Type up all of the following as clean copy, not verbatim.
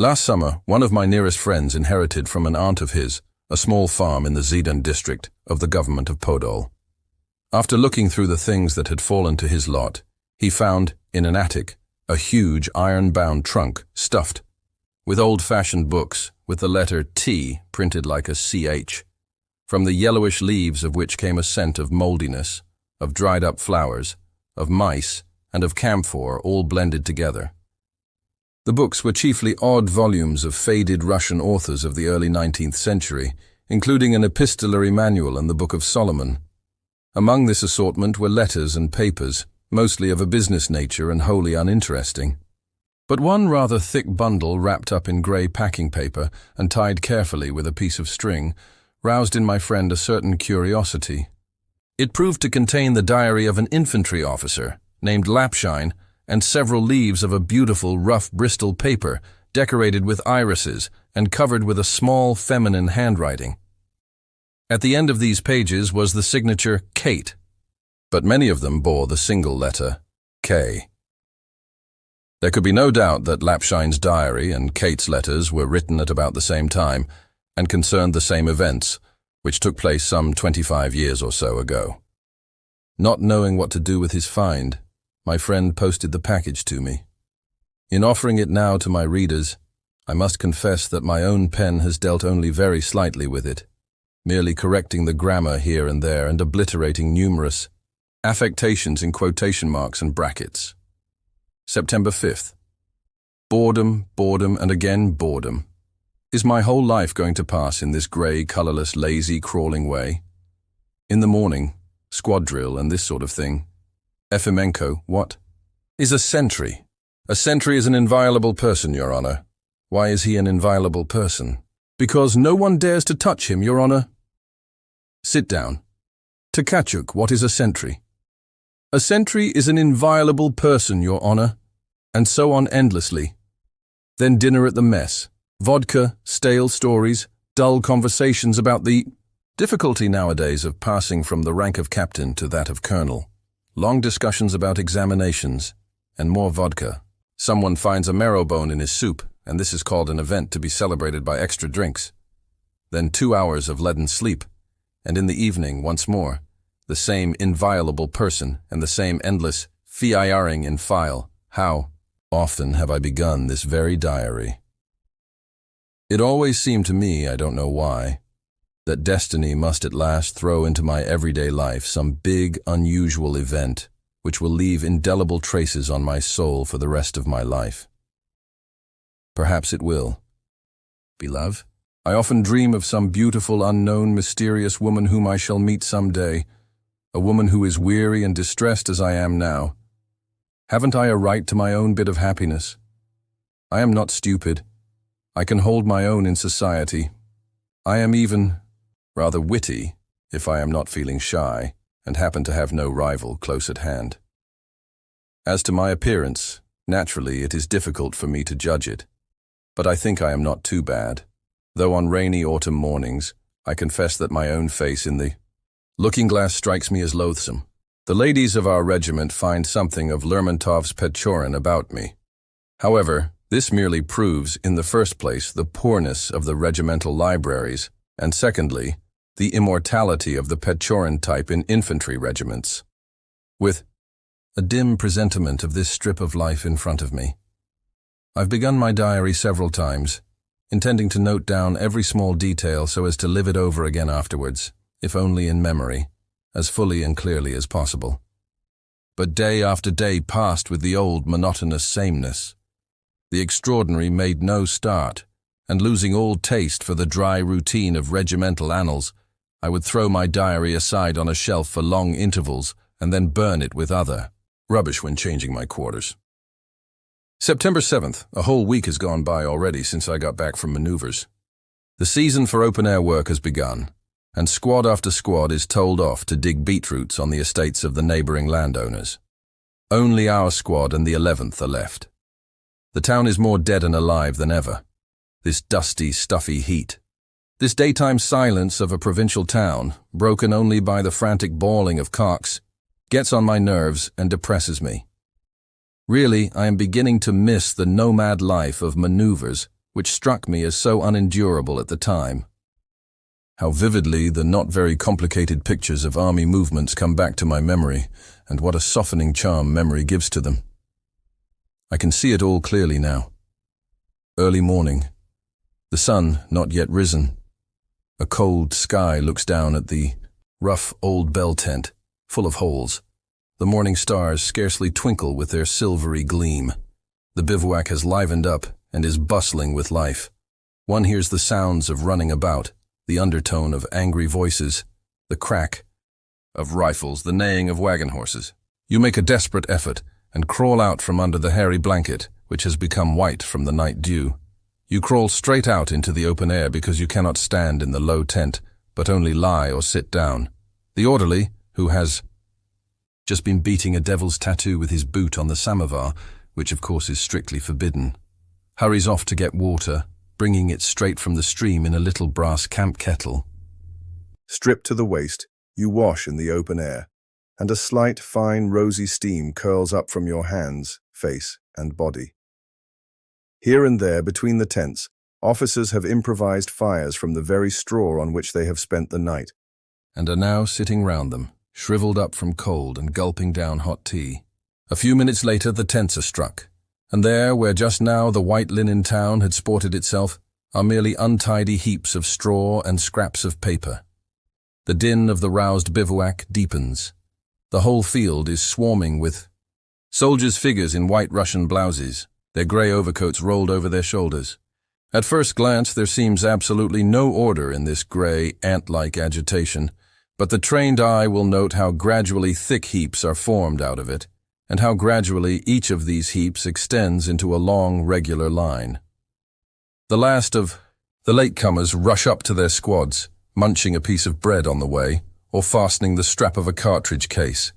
Last summer, one of my nearest friends inherited from an aunt of his a small farm in the Zidan district of the government of Podol. After looking through the things that had fallen to his lot, he found, in an attic, a huge iron-bound trunk stuffed with old-fashioned books with the letter T printed like a CH, from the yellowish leaves of which came a scent of moldiness, of dried-up flowers, of mice, and of camphor all blended together. The books were chiefly odd volumes of faded Russian authors of the early 19th century, including an epistolary manual and the Book of Solomon. Among this assortment were letters and papers, mostly of a business nature and wholly uninteresting. But one rather thick bundle wrapped up in grey packing paper and tied carefully with a piece of string roused in my friend a certain curiosity. It proved to contain the diary of an infantry officer named Lapshine and several leaves of a beautiful rough Bristol paper decorated with irises and covered with a small feminine handwriting. At the end of these pages was the signature Kate, but many of them bore the single letter K. There could be no doubt that Lapshine's diary and Kate's letters were written at about the same time and concerned the same events, which took place some 25 years or so ago. Not knowing what to do with his find, my friend posted the package to me. In offering it now to my readers, I must confess that my own pen has dealt only very slightly with it, merely correcting the grammar here and there and obliterating numerous affectations in quotation marks and brackets. September 5th. Boredom, boredom, and again boredom. Is my whole life going to pass in this grey, colourless, lazy, crawling way? In the morning, squad drill and this sort of thing. Efimenko, what? Is a sentry. A sentry is an inviolable person, Your Honour. Why is he an inviolable person? Because no one dares to touch him, Your Honour. Sit down. Tkachuk, what is a sentry? A sentry is an inviolable person, Your Honour. And so on endlessly. Then dinner at the mess. Vodka, stale stories, dull conversations about the difficulty nowadays of passing from the rank of captain to that of colonel. Long discussions about examinations, and more vodka. Someone finds a marrow bone in his soup, and this is called an event to be celebrated by extra drinks. Then 2 hours of leaden sleep, and in the evening, once more, the same inviolable person and the same endless firing in file. How often have I begun this very diary? It always seemed to me, I don't know why, that destiny must at last throw into my everyday life some big, unusual event which will leave indelible traces on my soul for the rest of my life. Perhaps it will. Beloved, I often dream of some beautiful, unknown, mysterious woman whom I shall meet some day, a woman who is weary and distressed as I am now. Haven't I a right to my own bit of happiness? I am not stupid. I can hold my own in society. I am even rather witty if I am not feeling shy and happen to have no rival close at hand. As to my appearance, naturally it is difficult for me to judge it, but I think I am not too bad, though on rainy autumn mornings I confess that my own face in the looking-glass strikes me as loathsome. The ladies of our regiment find something of Lermontov's Pechorin about me. However, this merely proves, in the first place, the poorness of the regimental libraries, and secondly, the immortality of the Pechorin type in infantry regiments. With a dim presentiment of this strip of life in front of me, I've begun my diary several times, intending to note down every small detail so as to live it over again afterwards, if only in memory, as fully and clearly as possible. But day after day passed with the old monotonous sameness. The extraordinary made no start, and losing all taste for the dry routine of regimental annals, I would throw my diary aside on a shelf for long intervals and then burn it with other rubbish when changing my quarters. September 7th, a whole week has gone by already since I got back from maneuvers. The season for open-air work has begun, and squad after squad is told off to dig beetroots on the estates of the neighboring landowners. Only our squad and the 11th are left. The town is more dead and alive than ever. This dusty, stuffy heat. This daytime silence of a provincial town, broken only by the frantic bawling of cocks, gets on my nerves and depresses me. Really, I am beginning to miss the nomad life of maneuvers which struck me as so unendurable at the time. How vividly the not very complicated pictures of army movements come back to my memory, and what a softening charm memory gives to them. I can see it all clearly now. Early morning. The sun not yet risen. A cold sky looks down at the rough old bell tent, full of holes. The morning stars scarcely twinkle with their silvery gleam. The bivouac has livened up and is bustling with life. One hears the sounds of running about, the undertone of angry voices, the crack of rifles, the neighing of wagon horses. You make a desperate effort and crawl out from under the hairy blanket, which has become white from the night dew. You crawl straight out into the open air because you cannot stand in the low tent, but only lie or sit down. The orderly, who has just been beating a devil's tattoo with his boot on the samovar, which of course is strictly forbidden, hurries off to get water, bringing it straight from the stream in a little brass camp kettle. Stripped to the waist, you wash in the open air, and a slight, fine, rosy steam curls up from your hands, face, and body. Here and there, between the tents, officers have improvised fires from the very straw on which they have spent the night, and are now sitting round them, shriveled up from cold and gulping down hot tea. A few minutes later, the tents are struck, and there, where just now the white linen town had sported itself, are merely untidy heaps of straw and scraps of paper. The din of the roused bivouac deepens. The whole field is swarming with soldiers' figures in white Russian blouses, their grey overcoats rolled over their shoulders. At first glance, there seems absolutely no order in this grey, ant-like agitation, but the trained eye will note how gradually thick heaps are formed out of it, and how gradually each of these heaps extends into a long, regular line. The last of the latecomers rush up to their squads, munching a piece of bread on the way, or fastening the strap of a cartridge case.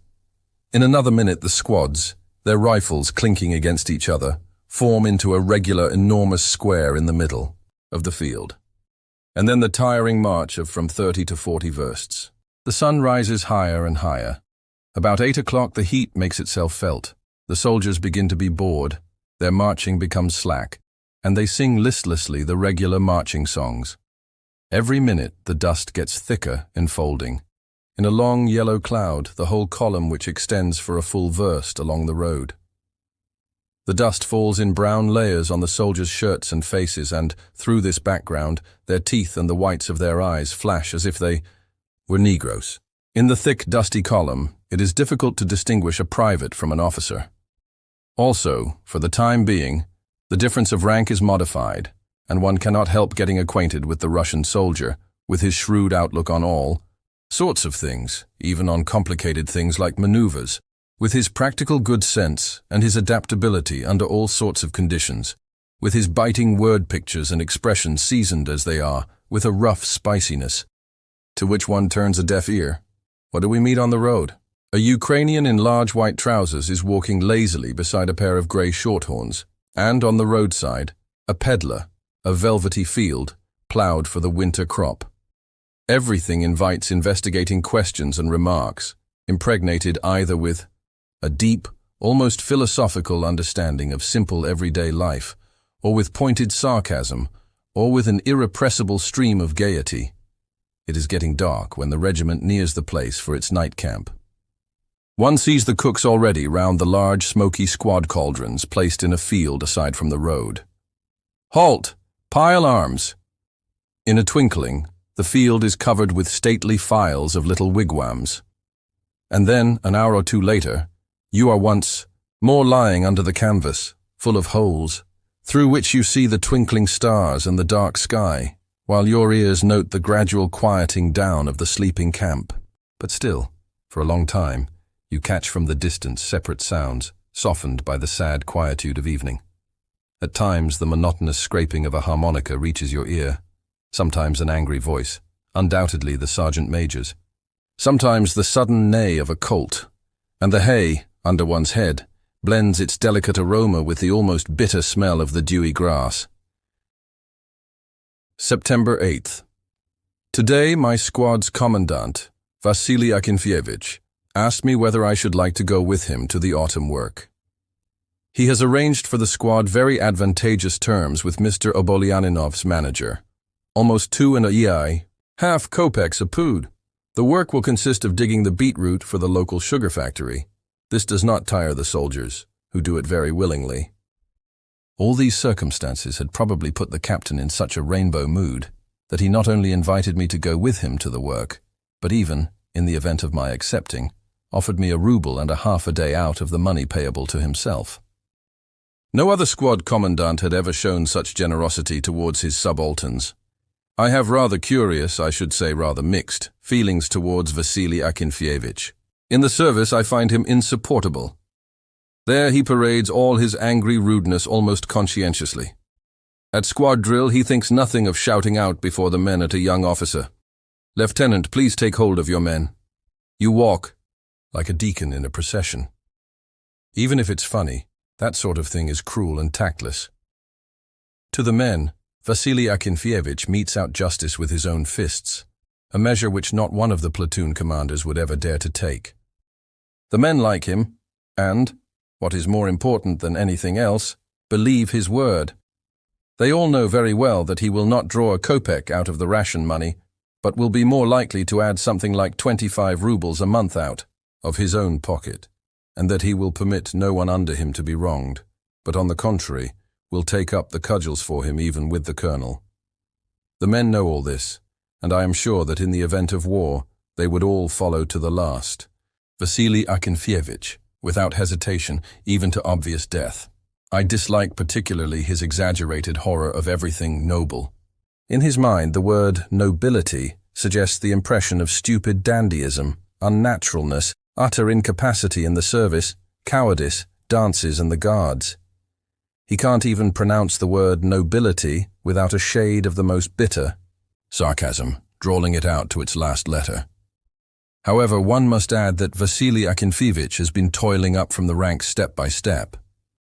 In another minute, the squads, their rifles clinking against each other, form into a regular, enormous square in the middle of the field. And then the tiring march of from 30 to 40 versts. The sun rises higher and higher. About 8 o'clock, the heat makes itself felt. The soldiers begin to be bored, their marching becomes slack, and they sing listlessly the regular marching songs. Every minute, the dust gets thicker, enfolding. In a long yellow cloud, the whole column which extends for a full verst along the road. The dust falls in brown layers on the soldiers' shirts and faces, and, through this background, their teeth and the whites of their eyes flash as if they were Negroes. In the thick, dusty column, it is difficult to distinguish a private from an officer. Also, for the time being, the difference of rank is modified, and one cannot help getting acquainted with the Russian soldier, with his shrewd outlook on all sorts of things, even on complicated things like maneuvers, with his practical good sense and his adaptability under all sorts of conditions, with his biting word pictures and expressions seasoned as they are, with a rough spiciness, to which one turns a deaf ear. What do we meet on the road? A Ukrainian in large white trousers is walking lazily beside a pair of grey shorthorns, and on the roadside, a peddler, a velvety field, ploughed for the winter crop. Everything invites investigating questions and remarks, impregnated either with a deep, almost philosophical understanding of simple everyday life, or with pointed sarcasm, or with an irrepressible stream of gaiety. It is getting dark when the regiment nears the place for its night camp. One sees the cooks already round the large, smoky squad cauldrons placed in a field aside from the road. Halt! Pile arms! In a twinkling, the field is covered with stately files of little wigwams. And then, an hour or two later, you are once more lying under the canvas, full of holes, through which you see the twinkling stars and the dark sky, while your ears note the gradual quieting down of the sleeping camp. But still, for a long time, you catch from the distance separate sounds, softened by the sad quietude of evening. At times, the monotonous scraping of a harmonica reaches your ear, sometimes an angry voice, undoubtedly the sergeant major's, sometimes the sudden neigh of a colt, and the hay, under one's head, blends its delicate aroma with the almost bitter smell of the dewy grass. September 8th. Today, my squad's commandant, Vasily Akinfyevich, asked me whether I should like to go with him to the autumn work. He has arranged for the squad very advantageous terms with Mr. Obolyanov's manager. Almost 2.5 kopecks a pood. The work will consist of digging the beetroot for the local sugar factory. This does not tire the soldiers, who do it very willingly. All these circumstances had probably put the captain in such a rainbow mood that he not only invited me to go with him to the work, but even, in the event of my accepting, offered me 1.5 ruble a day out of the money payable to himself. No other squad commandant had ever shown such generosity towards his subalterns. I have rather curious, I should say rather mixed, feelings towards Vasily Akinfyevich. In the service I find him insupportable. There he parades all his angry rudeness almost conscientiously. At squad drill he thinks nothing of shouting out before the men at a young officer. "Lieutenant, please take hold of your men." You walk like a deacon in a procession. Even if it's funny, that sort of thing is cruel and tactless. To the men, Vasily Akinfyevich metes out justice with his own fists, a measure which not one of the platoon commanders would ever dare to take. The men like him, and, what is more important than anything else, believe his word. They all know very well that he will not draw a kopeck out of the ration money, but will be more likely to add something like 25 rubles a month out of his own pocket, and that he will permit no one under him to be wronged, but on the contrary, will take up the cudgels for him even with the colonel. The men know all this, and I am sure that in the event of war, they would all follow to the last. Vasily Akinfyevich, without hesitation, even to obvious death. I dislike particularly his exaggerated horror of everything noble. In his mind, the word nobility suggests the impression of stupid dandyism, unnaturalness, utter incapacity in the service, cowardice, dances and the guards. He can't even pronounce the word nobility without a shade of the most bitter sarcasm, drawling it out to its last letter. However, one must add that Vasily Akinfyevich has been toiling up from the ranks step by step,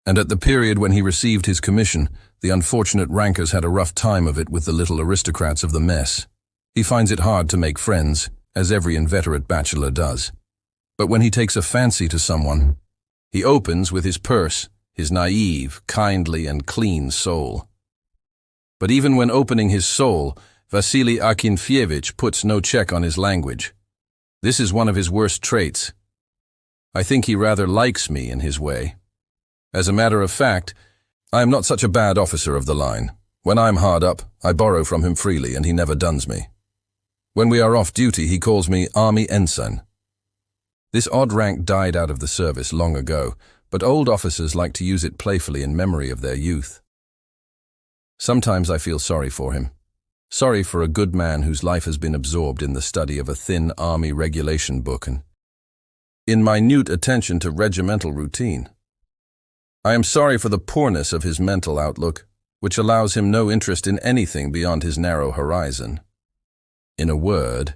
and at the period when he received his commission, the unfortunate rankers had a rough time of it with the little aristocrats of the mess. He finds it hard to make friends, as every inveterate bachelor does. But when he takes a fancy to someone, he opens with his purse, his naive, kindly and clean soul. But even when opening his soul, Vasily Akinfyevich puts no check on his language. This is one of his worst traits. I think he rather likes me in his way. As a matter of fact, I am not such a bad officer of the line. When I'm hard up, I borrow from him freely and he never duns me. When we are off duty, he calls me Army Ensign. This odd rank died out of the service long ago, but old officers like to use it playfully in memory of their youth. Sometimes I feel sorry for him. Sorry for a good man whose life has been absorbed in the study of a thin army regulation book and in minute attention to regimental routine. I am sorry for the poorness of his mental outlook, which allows him no interest in anything beyond his narrow horizon. In a word,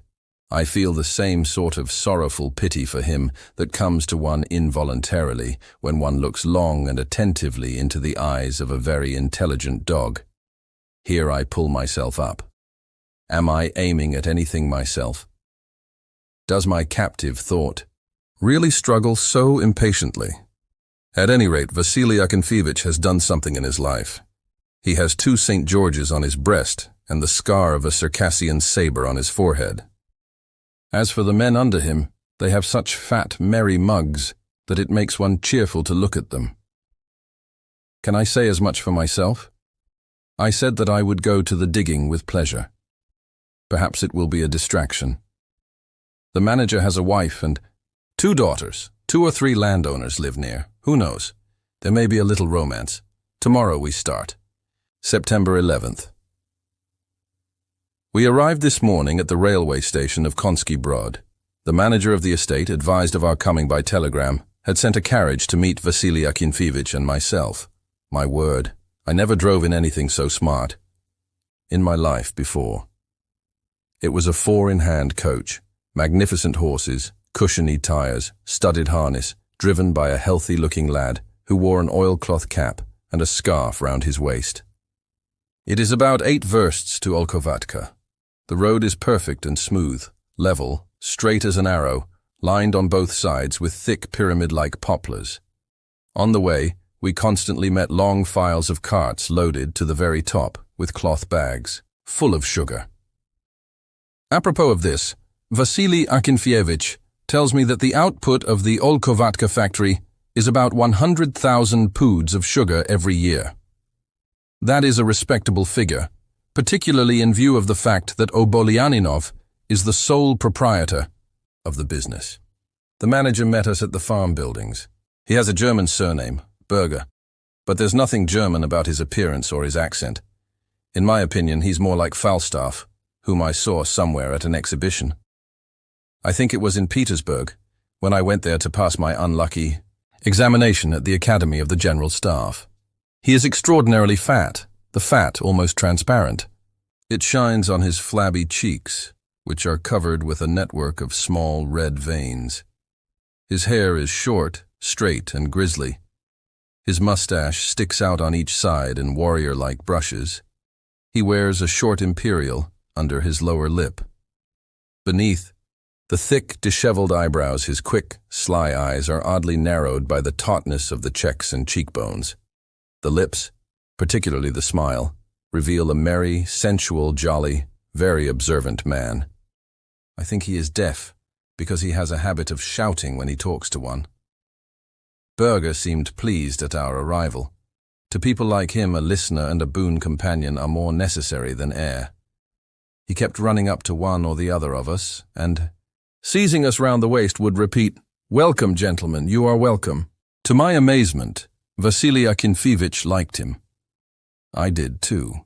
I feel the same sort of sorrowful pity for him that comes to one involuntarily when one looks long and attentively into the eyes of a very intelligent dog. Here I pull myself up. Am I aiming at anything myself? Does my captive thought really struggle so impatiently? At any rate, Vasily Akinfyevich has done something in his life. He has 2 St. Georges on his breast and the scar of a Circassian saber on his forehead. As for the men under him, they have such fat, merry mugs that it makes one cheerful to look at them. Can I say as much for myself? I said that I would go to the digging with pleasure. Perhaps it will be a distraction. The manager has a wife and 2 daughters. 2 or 3 landowners live near. Who knows? There may be a little romance. Tomorrow we start. September 11th. We arrived this morning at the railway station of Konsky Brod. The manager of the estate, advised of our coming by telegram, had sent a carriage to meet Vasily Akinfyevich and myself. My word, I never drove in anything so smart in my life before. It was a 4-in-hand coach, magnificent horses, cushiony tires, studded harness, driven by a healthy-looking lad who wore an oilcloth cap and a scarf round his waist. It is about 8 versts to Olkhovatka. The road is perfect and smooth, level, straight as an arrow, lined on both sides with thick pyramid-like poplars. On the way, we constantly met long files of carts loaded to the very top with cloth bags, full of sugar. Apropos of this, Vasily Akinfyevich tells me that the output of the Olkhovatka factory is about 100,000 poods of sugar every year. That is a respectable figure, particularly in view of the fact that Obolyaninov is the sole proprietor of the business. The manager met us at the farm buildings. He has a German surname, Berger, but there's nothing German about his appearance or his accent. In my opinion, he's more like Falstaff, whom I saw somewhere at an exhibition. I think it was in Petersburg, when I went there to pass my unlucky examination at the Academy of the General Staff. He is extraordinarily fat, the fat almost transparent. It shines on his flabby cheeks, which are covered with a network of small red veins. His hair is short, straight, and grizzly. His mustache sticks out on each side in warrior-like brushes. He wears a short imperial under his lower lip. Beneath, the thick, disheveled eyebrows, his quick, sly eyes are oddly narrowed by the tautness of the checks and cheekbones. The lips, particularly the smile, reveal a merry, sensual, jolly, very observant man. I think he is deaf, because he has a habit of shouting when he talks to one. Berger seemed pleased at our arrival. To people like him, a listener and a boon companion are more necessary than air. He kept running up to one or the other of us, and, seizing us round the waist, would repeat, "Welcome, gentlemen, you are welcome." To my amazement, Vasily Akinfyevich liked him. I did too.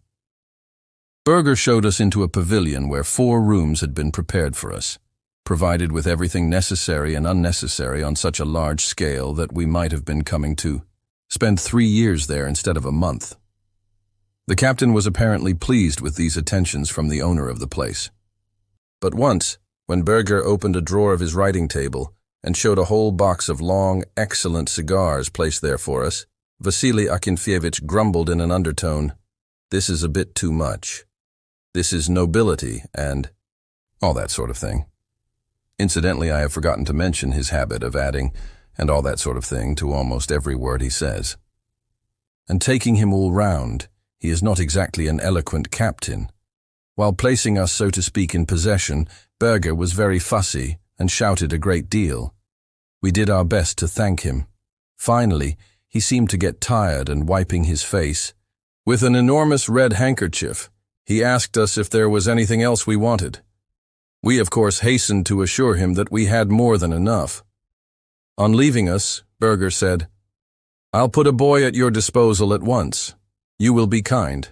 Berger showed us into a pavilion where 4 rooms had been prepared for us, provided with everything necessary and unnecessary on such a large scale that we might have been coming to spend 3 years there instead of a month. The captain was apparently pleased with these attentions from the owner of the place. But once, when Berger opened a drawer of his writing table and showed a whole box of long, excellent cigars placed there for us, Vasily Akinfyevich grumbled in an undertone, "This is a bit too much. This is nobility and all that sort of thing." Incidentally, I have forgotten to mention his habit of adding "and all that sort of thing" to almost every word he says. And taking him all round, he is not exactly an eloquent captain. While placing us, so to speak, in possession, Berger was very fussy and shouted a great deal. We did our best to thank him. Finally, he seemed to get tired, and wiping his face with an enormous red handkerchief, he asked us if there was anything else we wanted. We, of course, hastened to assure him that we had more than enough. On leaving us, Berger said, "I'll put a boy at your disposal at once. You will be kind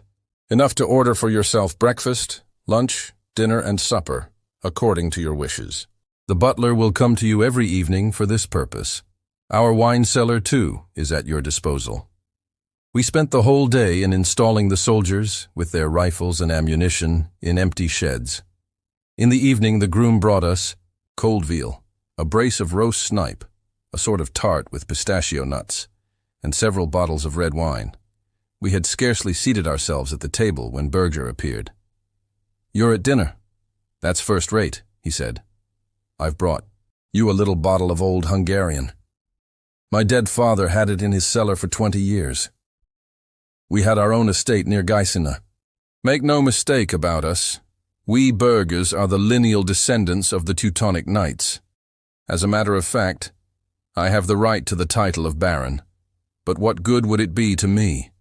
enough to order for yourself breakfast, lunch, dinner, and supper, according to your wishes. The butler will come to you every evening for this purpose. Our wine cellar, too, is at your disposal." We spent the whole day in installing the soldiers, with their rifles and ammunition, in empty sheds. In the evening, the groom brought us cold veal, a brace of roast snipe, a sort of tart with pistachio nuts, and several bottles of red wine. We had scarcely seated ourselves at the table when Berger appeared. "You're at dinner. That's first rate," he said. "I've brought you a little bottle of old Hungarian. My dead father had it in his cellar for 20 years. We had our own estate near Gysina. Make no mistake about us. We Bergers are the lineal descendants of the Teutonic Knights. As a matter of fact, I have the right to the title of Baron. But what good would it be to me?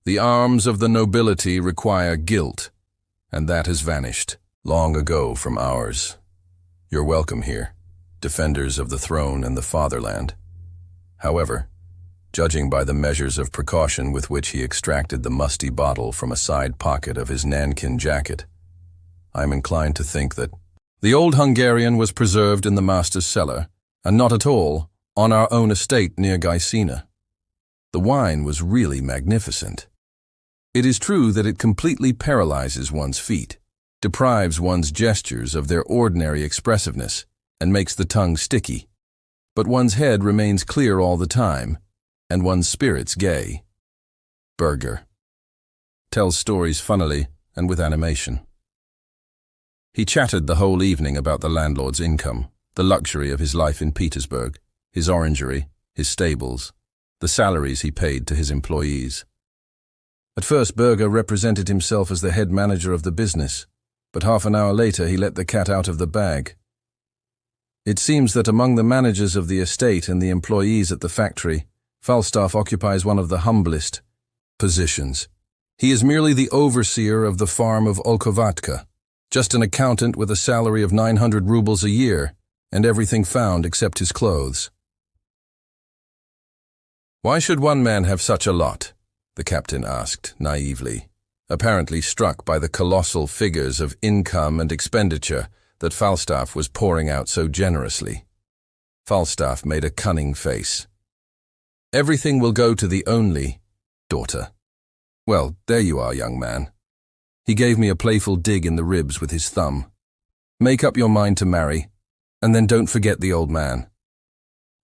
The arms of the nobility require guilt, and that has vanished long ago from ours. You're welcome here, defenders of the throne and the fatherland." However, judging by the measures of precaution with which he extracted the musty bottle from a side pocket of his nankin jacket, I am inclined to think that the old Hungarian was preserved in the master's cellar, and not at all on our own estate near Gysina. The wine was really magnificent. It is true that it completely paralyzes one's feet, deprives one's gestures of their ordinary expressiveness, and makes the tongue sticky. But one's head remains clear all the time, and one's spirits gay. Berger tells stories funnily and with animation. He chatted the whole evening about the landlord's income, the luxury of his life in Petersburg, his orangery, his stables, the salaries he paid to his employees. At first, Berger represented himself as the head manager of the business, but half an hour later he let the cat out of the bag. It seems that among the managers of the estate and the employees at the factory, Falstaff occupies one of the humblest positions. He is merely the overseer of the farm of Olkhovatka, just an accountant with a salary of 900 rubles a year, and everything found except his clothes. "Why should one man have such a lot?" the captain asked naively, apparently struck by the colossal figures of income and expenditure that Falstaff was pouring out so generously. Falstaff made a cunning face. "Everything will go to the only daughter." "Well, there you are, young man." He gave me a playful dig in the ribs with his thumb. "Make up your mind to marry, and then don't forget the old man."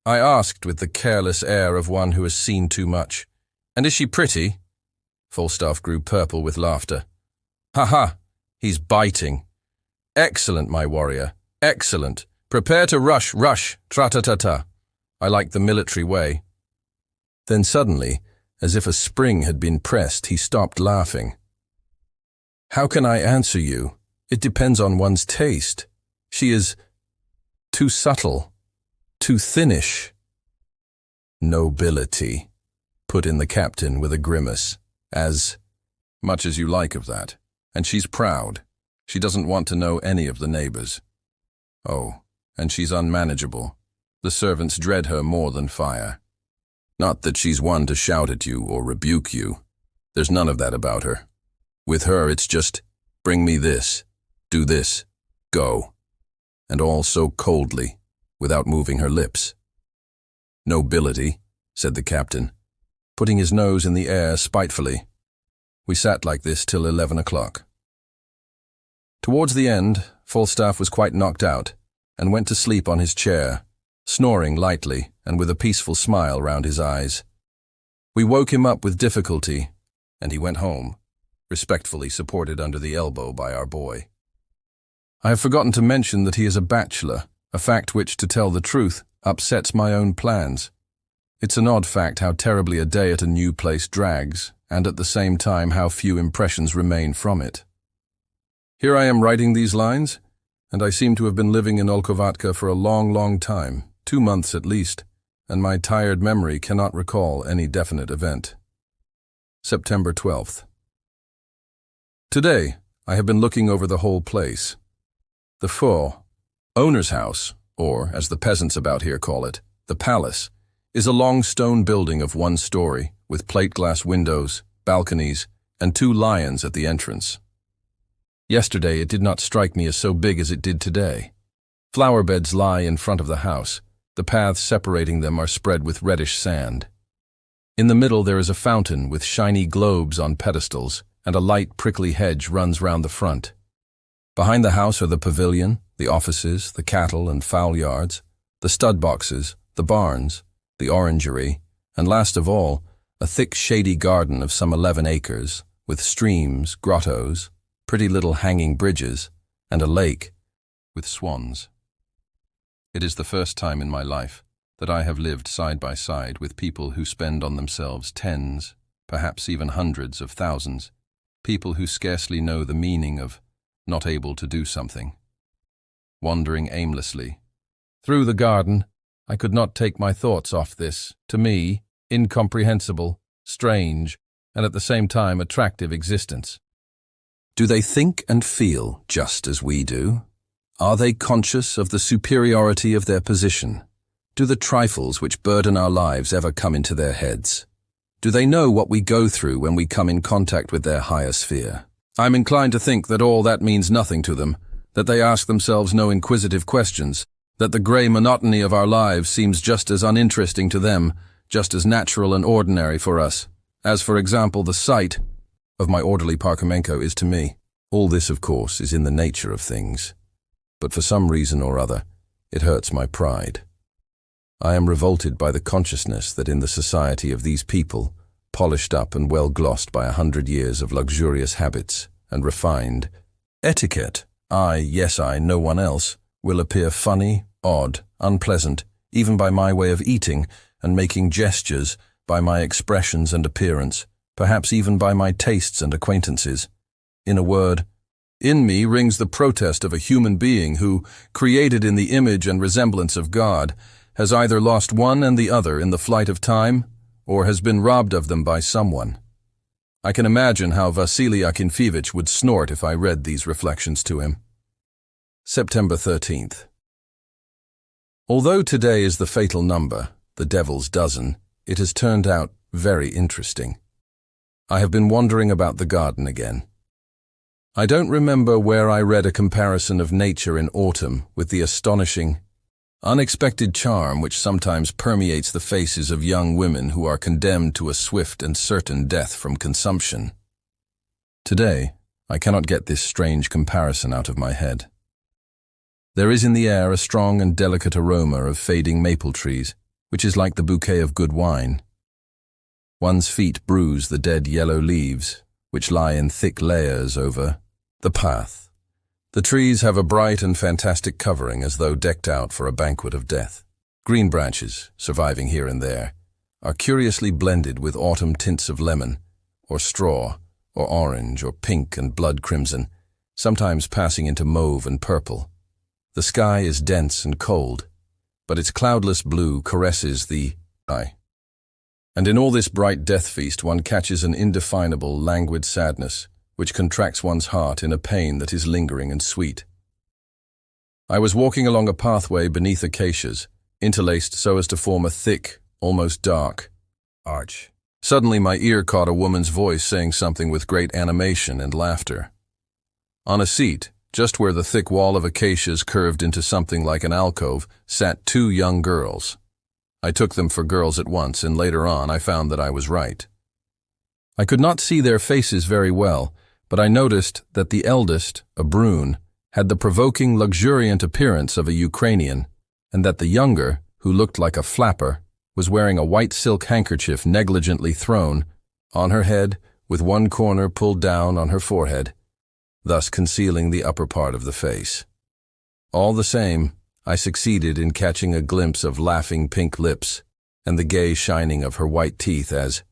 I asked with the careless air of one who has seen too much, "And is she pretty?" Falstaff grew purple with laughter. "Ha ha, he's biting. Excellent, my warrior, excellent. Prepare to rush, tra-ta-ta-ta. I like the military way." Then suddenly, as if a spring had been pressed, he stopped laughing. "How can I answer you? It depends on one's taste. She is too subtle, too thinnish." "Nobility," put in the captain with a grimace, "as much as you like of that. And she's proud. She doesn't want to know any of the neighbors. Oh, and she's unmanageable. The servants dread her more than fire. Not that she's one to shout at you or rebuke you. There's none of that about her. With her it's just, bring me this, do this, go. And all so coldly, without moving her lips." "Nobility," said the captain, putting his nose in the air spitefully. We sat like this till 11 o'clock. Towards the end, Falstaff was quite knocked out, and went to sleep on his chair, snoring lightly and with a peaceful smile round his eyes. We woke him up with difficulty, and he went home, respectfully supported under the elbow by our boy. I have forgotten to mention that he is a bachelor, a fact which, to tell the truth, upsets my own plans. It's an odd fact how terribly a day at a new place drags, and at the same time how few impressions remain from it. Here I am writing these lines, and I seem to have been living in Olkhovatka for a long, long time, 2 months at least, and my tired memory cannot recall any definite event. September 12th. Today, I have been looking over the whole place. The fort, owner's house, or, as the peasants about here call it, the palace, is a long stone building of 1 story, with plate-glass windows, balconies, and 2 lions at the entrance. Yesterday it did not strike me as so big as it did today. Flower beds lie in front of the house. The paths separating them are spread with reddish sand. In the middle there is a fountain with shiny globes on pedestals, and a light prickly hedge runs round the front. Behind the house are the pavilion, the offices, the cattle and fowl yards, the stud boxes, the barns, the orangery, and last of all, a thick shady garden of some 11 acres, with streams, grottos, pretty little hanging bridges, and a lake with swans. It is the first time in my life that I have lived side by side with people who spend on themselves tens, perhaps even hundreds of thousands, people who scarcely know the meaning of not able to do something. Wandering aimlessly through the garden, I could not take my thoughts off this, to me, incomprehensible, strange, and at the same time attractive existence. Do they think and feel just as we do? Are they conscious of the superiority of their position? Do the trifles which burden our lives ever come into their heads? Do they know what we go through when we come in contact with their higher sphere? I'm inclined to think that all that means nothing to them, that they ask themselves no inquisitive questions, that the grey monotony of our lives seems just as uninteresting to them, just as natural and ordinary for us, as, for example, the sight of my orderly Parkhomenko is to me. All this, of course, is in the nature of things, but for some reason or other, it hurts my pride. I am revolted by the consciousness that in the society of these people, polished up and well glossed by 100 years of luxurious habits and refined etiquette, no one else, will appear funny, odd, unpleasant, even by my way of eating and making gestures by my expressions and appearance, perhaps even by my tastes and acquaintances. In a word, in me rings the protest of a human being who, created in the image and resemblance of God, has either lost one and the other in the flight of time, or has been robbed of them by someone. I can imagine how Vasily Akinfeevich would snort if I read these reflections to him. September 13th. Although today is the fatal number, the devil's dozen, it has turned out very interesting. I have been wandering about the garden again. I don't remember where I read a comparison of nature in autumn with the astonishing, unexpected charm which sometimes permeates the faces of young women who are condemned to a swift and certain death from consumption. Today, I cannot get this strange comparison out of my head. There is in the air a strong and delicate aroma of fading maple trees, which is like the bouquet of good wine. One's feet bruise the dead yellow leaves, which lie in thick layers over the path. The trees have a bright and fantastic covering as though decked out for a banquet of death. Green branches, surviving here and there, are curiously blended with autumn tints of lemon, or straw, or orange, or pink and blood crimson, sometimes passing into mauve and purple. The sky is dense and cold, but its cloudless blue caresses the eye. And in all this bright death feast one catches an indefinable, languid sadness, which contracts one's heart in a pain that is lingering and sweet. I was walking along a pathway beneath acacias, interlaced so as to form a thick, almost dark, arch. Suddenly my ear caught a woman's voice saying something with great animation and laughter. On a seat, just where the thick wall of acacias curved into something like an alcove, sat two young girls. I took them for girls at once, and later on I found that I was right. I could not see their faces very well, but I noticed that the eldest, a brune, had the provoking, luxuriant appearance of a Ukrainian, and that the younger, who looked like a flapper, was wearing a white silk handkerchief negligently thrown on her head with one corner pulled down on her forehead, thus concealing the upper part of the face. All the same, I succeeded in catching a glimpse of laughing pink lips and the gay shining of her white teeth as,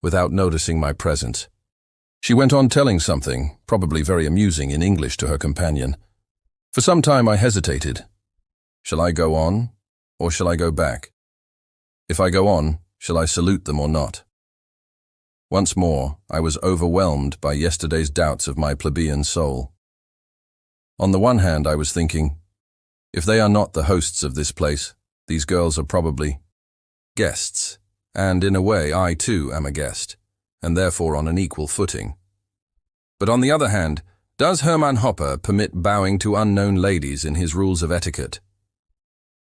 without noticing my presence, she went on telling something, probably very amusing, in English to her companion. For some time I hesitated. Shall I go on, or shall I go back? If I go on, shall I salute them or not? Once more, I was overwhelmed by yesterday's doubts of my plebeian soul. On the one hand, I was thinking, if they are not the hosts of this place, these girls are probably guests, and in a way I too am a guest, and therefore on an equal footing. But on the other hand, does Hermann Hoppe permit bowing to unknown ladies in his rules of etiquette?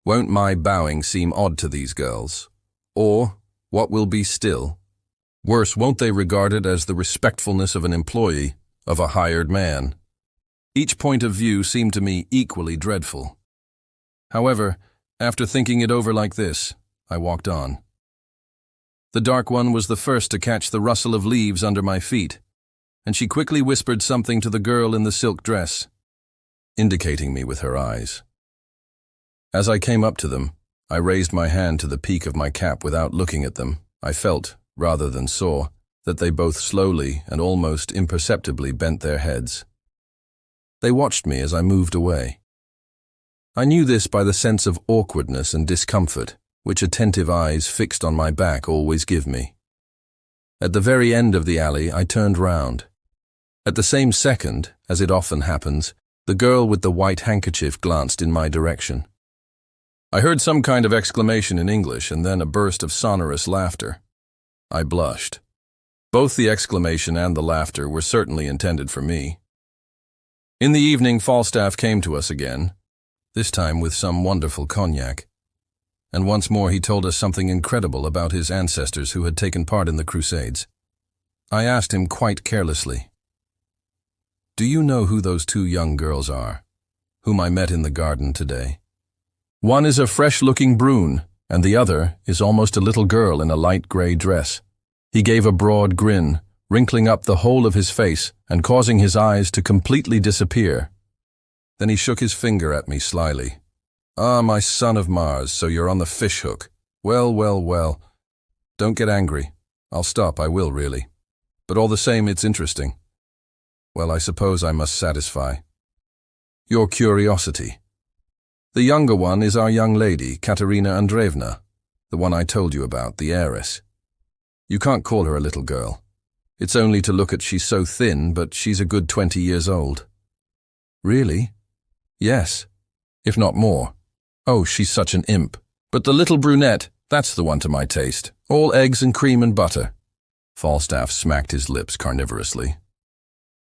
Won't my bowing seem odd to these girls? Or, what will be still worse, won't they regard it as the respectfulness of an employee, of a hired man? Each point of view seemed to me equally dreadful. However, after thinking it over like this, I walked on. The dark one was the first to catch the rustle of leaves under my feet, and she quickly whispered something to the girl in the silk dress, indicating me with her eyes. As I came up to them, I raised my hand to the peak of my cap without looking at them. I felt, rather than saw, that they both slowly and almost imperceptibly bent their heads. They watched me as I moved away. I knew this by the sense of awkwardness and discomfort which attentive eyes fixed on my back always give me. At the very end of the alley, I turned round. At the same second, as it often happens, the girl with the white handkerchief glanced in my direction. I heard some kind of exclamation in English and then a burst of sonorous laughter. I blushed. Both the exclamation and the laughter were certainly intended for me. In the evening, Falstaff came to us again, this time with some wonderful cognac. And once more he told us something incredible about his ancestors who had taken part in the Crusades. I asked him quite carelessly, "Do you know who those two young girls are, whom I met in the garden today? One is a fresh-looking brune, and the other is almost a little girl in a light gray dress." He gave a broad grin, wrinkling up the whole of his face and causing his eyes to completely disappear. Then he shook his finger at me slyly. "Ah, my son of Mars, so you're on the fish hook. Well, well, well. Don't get angry. I'll stop, I will really. But all the same, it's interesting. Well, I suppose I must satisfy your curiosity. The younger one is our young lady, Katerina Andreevna, the one I told you about, the heiress. You can't call her a little girl. It's only to look at she's so thin, but she's a good 20 years old. Really? Yes, if not more. Oh, she's such an imp. But the little brunette, that's the one to my taste. All eggs and cream and butter. Falstaff smacked his lips carnivorously.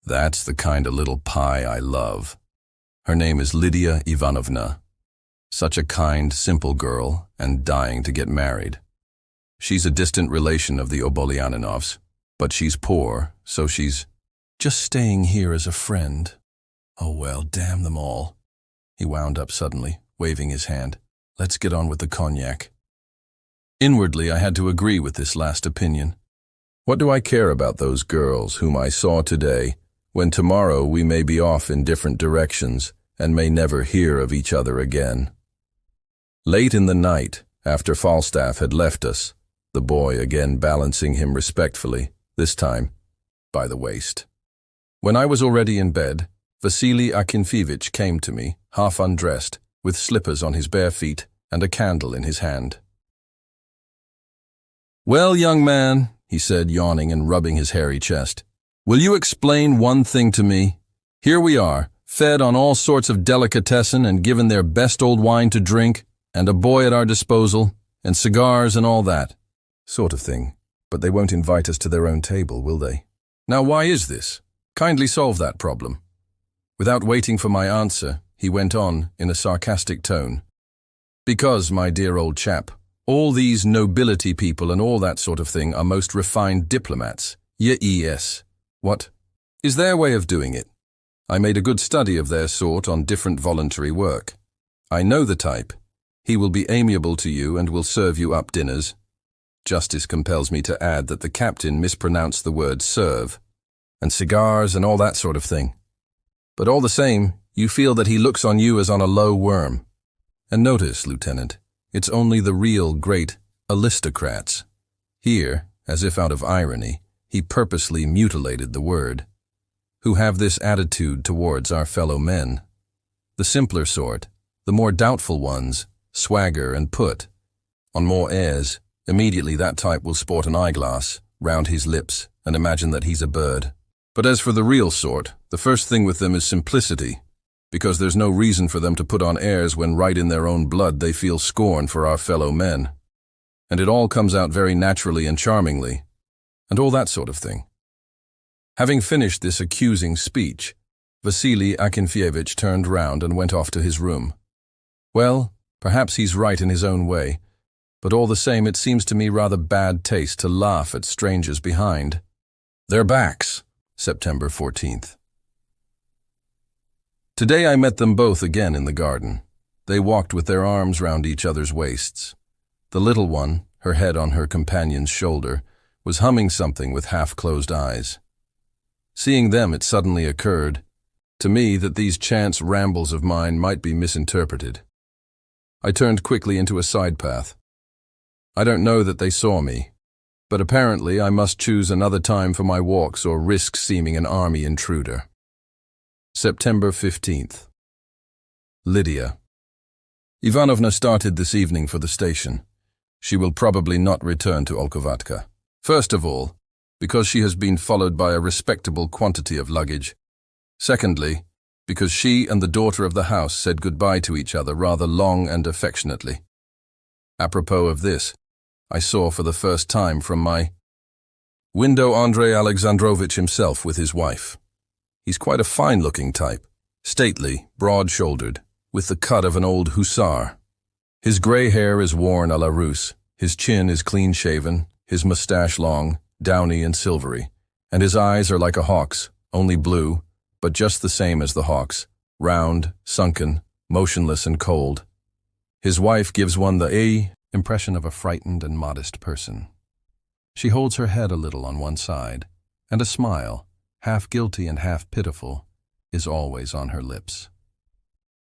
That's the kind of little pie I love. Her name is Lydia Ivanovna. Such a kind, simple girl, and dying to get married. She's a distant relation of the Obolyanovs, but she's poor, so she's just staying here as a friend. Oh well, damn them all. He wound up suddenly, waving his hand. Let's get on with the cognac. Inwardly, I had to agree with this last opinion. What do I care about those girls whom I saw today, when tomorrow we may be off in different directions and may never hear of each other again? Late in the night, after Falstaff had left us, the boy again balancing him respectfully, this time by the waist. When I was already in bed, Vasily Akinfeevich came to me, half undressed, with slippers on his bare feet and a candle in his hand. "Well, young man," he said, yawning and rubbing his hairy chest, "will you explain one thing to me? Here we are, fed on all sorts of delicatessen and given their best old wine to drink, and a boy at our disposal, and cigars and all that. Sort of thing, but they won't invite us to their own table, will they? Now why is this? Kindly solve that problem." Without waiting for my answer, he went on in a sarcastic tone. "Because, my dear old chap, all these nobility people and all that sort of thing are most refined diplomats. Yes. What is their way of doing it? I made a good study of their sort on different voluntary work. I know the type. He will be amiable to you and will serve you up dinners. Justice compels me to add that the captain mispronounced the word serve, and cigars and all that sort of thing. But all the same, you feel that he looks on you as on a low worm. And notice, Lieutenant, it's only the real great aristocrats. Here, as if out of irony, he purposely mutilated the word, who have this attitude towards our fellow men. The simpler sort, the more doubtful ones, swagger and put on more airs. Immediately that type will sport an eyeglass, round his lips, and imagine that he's a bird. But as for the real sort, the first thing with them is simplicity, because there's no reason for them to put on airs when right in their own blood they feel scorn for our fellow men. And it all comes out very naturally and charmingly, and all that sort of thing. Having finished this accusing speech, Vasily Akinfeevich turned round and went off to his room. Well, perhaps he's right in his own way, but all the same it seems to me rather bad taste to laugh at strangers behind their backs. September 14th. Today I met them both again in the garden. They walked with their arms round each other's waists. The little one, her head on her companion's shoulder, was humming something with half-closed eyes. Seeing them, it suddenly occurred to me that these chance rambles of mine might be misinterpreted. I turned quickly into a side path. I don't know that they saw me, but apparently I must choose another time for my walks or risk seeming an army intruder. September 15th. Lydia. Ivanovna started this evening for the station. She will probably not return to Olkhovatka. First of all, because she has been followed by a respectable quantity of luggage. Secondly, because she and the daughter of the house said goodbye to each other rather long and affectionately. Apropos of this, I saw for the first time from my window Andrei Alexandrovich himself with his wife. He's quite a fine-looking type, stately, broad-shouldered, with the cut of an old hussar. His grey hair is worn à la Russe, his chin is clean-shaven, his moustache long, downy and silvery, and his eyes are like a hawk's, only blue, but just the same as the hawk's, round, sunken, motionless and cold. His wife gives one the impression of a frightened and modest person. She holds her head a little on one side, and a smile, half guilty and half pitiful, is always on her lips.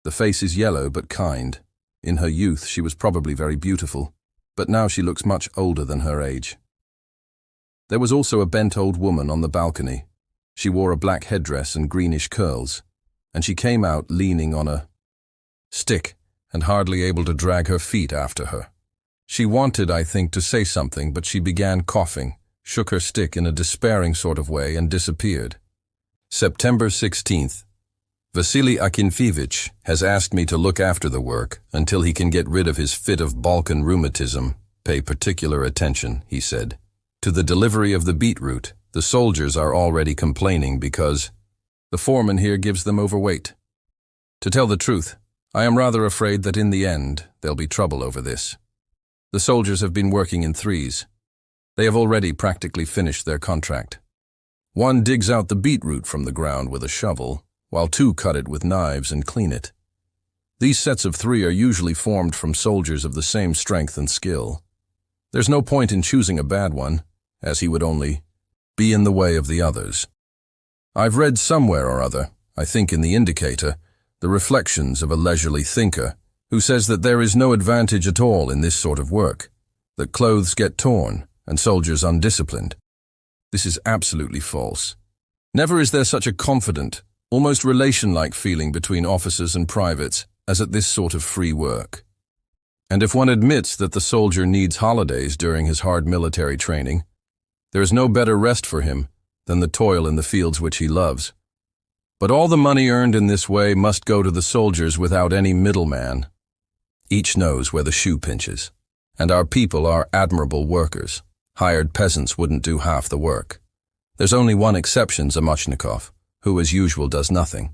The face is yellow but kind. In her youth she was probably very beautiful, but now she looks much older than her age. There was also a bent old woman on the balcony. She wore a black headdress and greenish curls, and she came out leaning on a stick and hardly able to drag her feet after her. She wanted, I think, to say something, but she began coughing, shook her stick in a despairing sort of way, and disappeared. September 16th. Vasily Akinfeevich has asked me to look after the work until he can get rid of his fit of Balkan rheumatism. Pay particular attention, he said, to the delivery of the beetroot. The soldiers are already complaining because the foreman here gives them overweight. To tell the truth, I am rather afraid that in the end there'll be trouble over this. The soldiers have been working in threes. They have already practically finished their contract. One digs out the beetroot from the ground with a shovel, while two cut it with knives and clean it. These sets of three are usually formed from soldiers of the same strength and skill. There's no point in choosing a bad one, as he would only be in the way of the others. I've read somewhere or other, I think in the Indicator, the reflections of a leisurely thinker who says that there is no advantage at all in this sort of work, that clothes get torn and soldiers undisciplined. This is absolutely false. Never is there such a confident, almost relation-like feeling between officers and privates as at this sort of free work. And if one admits that the soldier needs holidays during his hard military training, there is no better rest for him than the toil in the fields which he loves. But all the money earned in this way must go to the soldiers without any middleman. Each knows where the shoe pinches, and our people are admirable workers. Hired peasants wouldn't do half the work. There's only one exception, Zamochnikov, who as usual does nothing.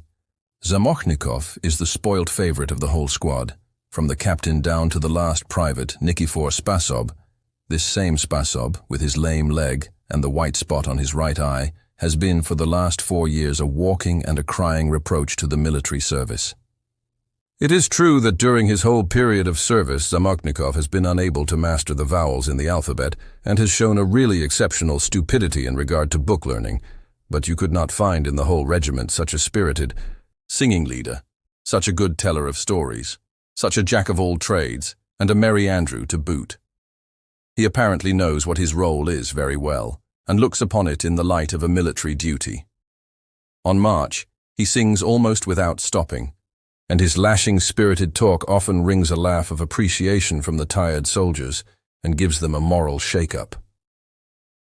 Zamochnikov is the spoilt favorite of the whole squad, from the captain down to the last private, Nikifor Spasov. This same Spasov, with his lame leg and the white spot on his right eye, has been for the last 4 years a walking and a crying reproach to the military service. It is true that during his whole period of service, Zamochnikov has been unable to master the vowels in the alphabet and has shown a really exceptional stupidity in regard to book learning, but you could not find in the whole regiment such a spirited singing leader, such a good teller of stories, such a jack of all trades, and a merry andrew to boot. He apparently knows what his role is very well, and looks upon it in the light of a military duty. On march, he sings almost without stopping, and his lashing, spirited talk often wrings a laugh of appreciation from the tired soldiers and gives them a moral shake-up.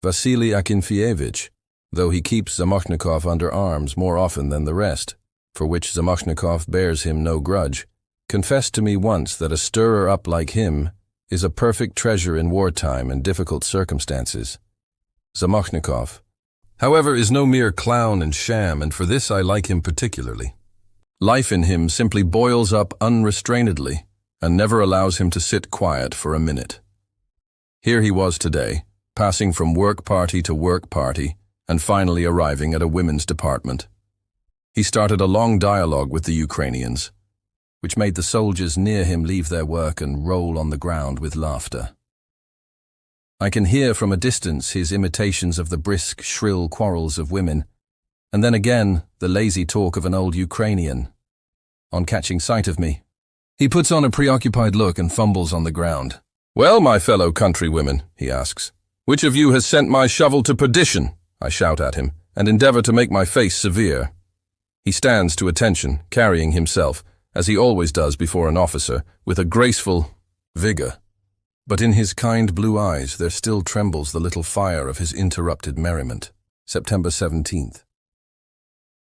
Vasily Akinfeevich, though he keeps Zamochnikov under arms more often than the rest, for which Zamochnikov bears him no grudge, confessed to me once that a stirrer-up like him is a perfect treasure in wartime and difficult circumstances. Zamochnikov, however, is no mere clown and sham, and for this I like him particularly. Life in him simply boils up unrestrainedly and never allows him to sit quiet for a minute. Here he was today, passing from work party to work party and finally arriving at a women's department. He started a long dialogue with the Ukrainians, which made the soldiers near him leave their work and roll on the ground with laughter. I can hear from a distance his imitations of the brisk, shrill quarrels of women, and then again the lazy talk of an old Ukrainian. On catching sight of me, he puts on a preoccupied look and fumbles on the ground. "Well, my fellow countrywomen," he asks, "which of you has sent my shovel to perdition?" I shout at him, and endeavor to make my face severe. He stands to attention, carrying himself, as he always does before an officer, with a graceful vigor. But in his kind blue eyes there still trembles the little fire of his interrupted merriment. September 17th.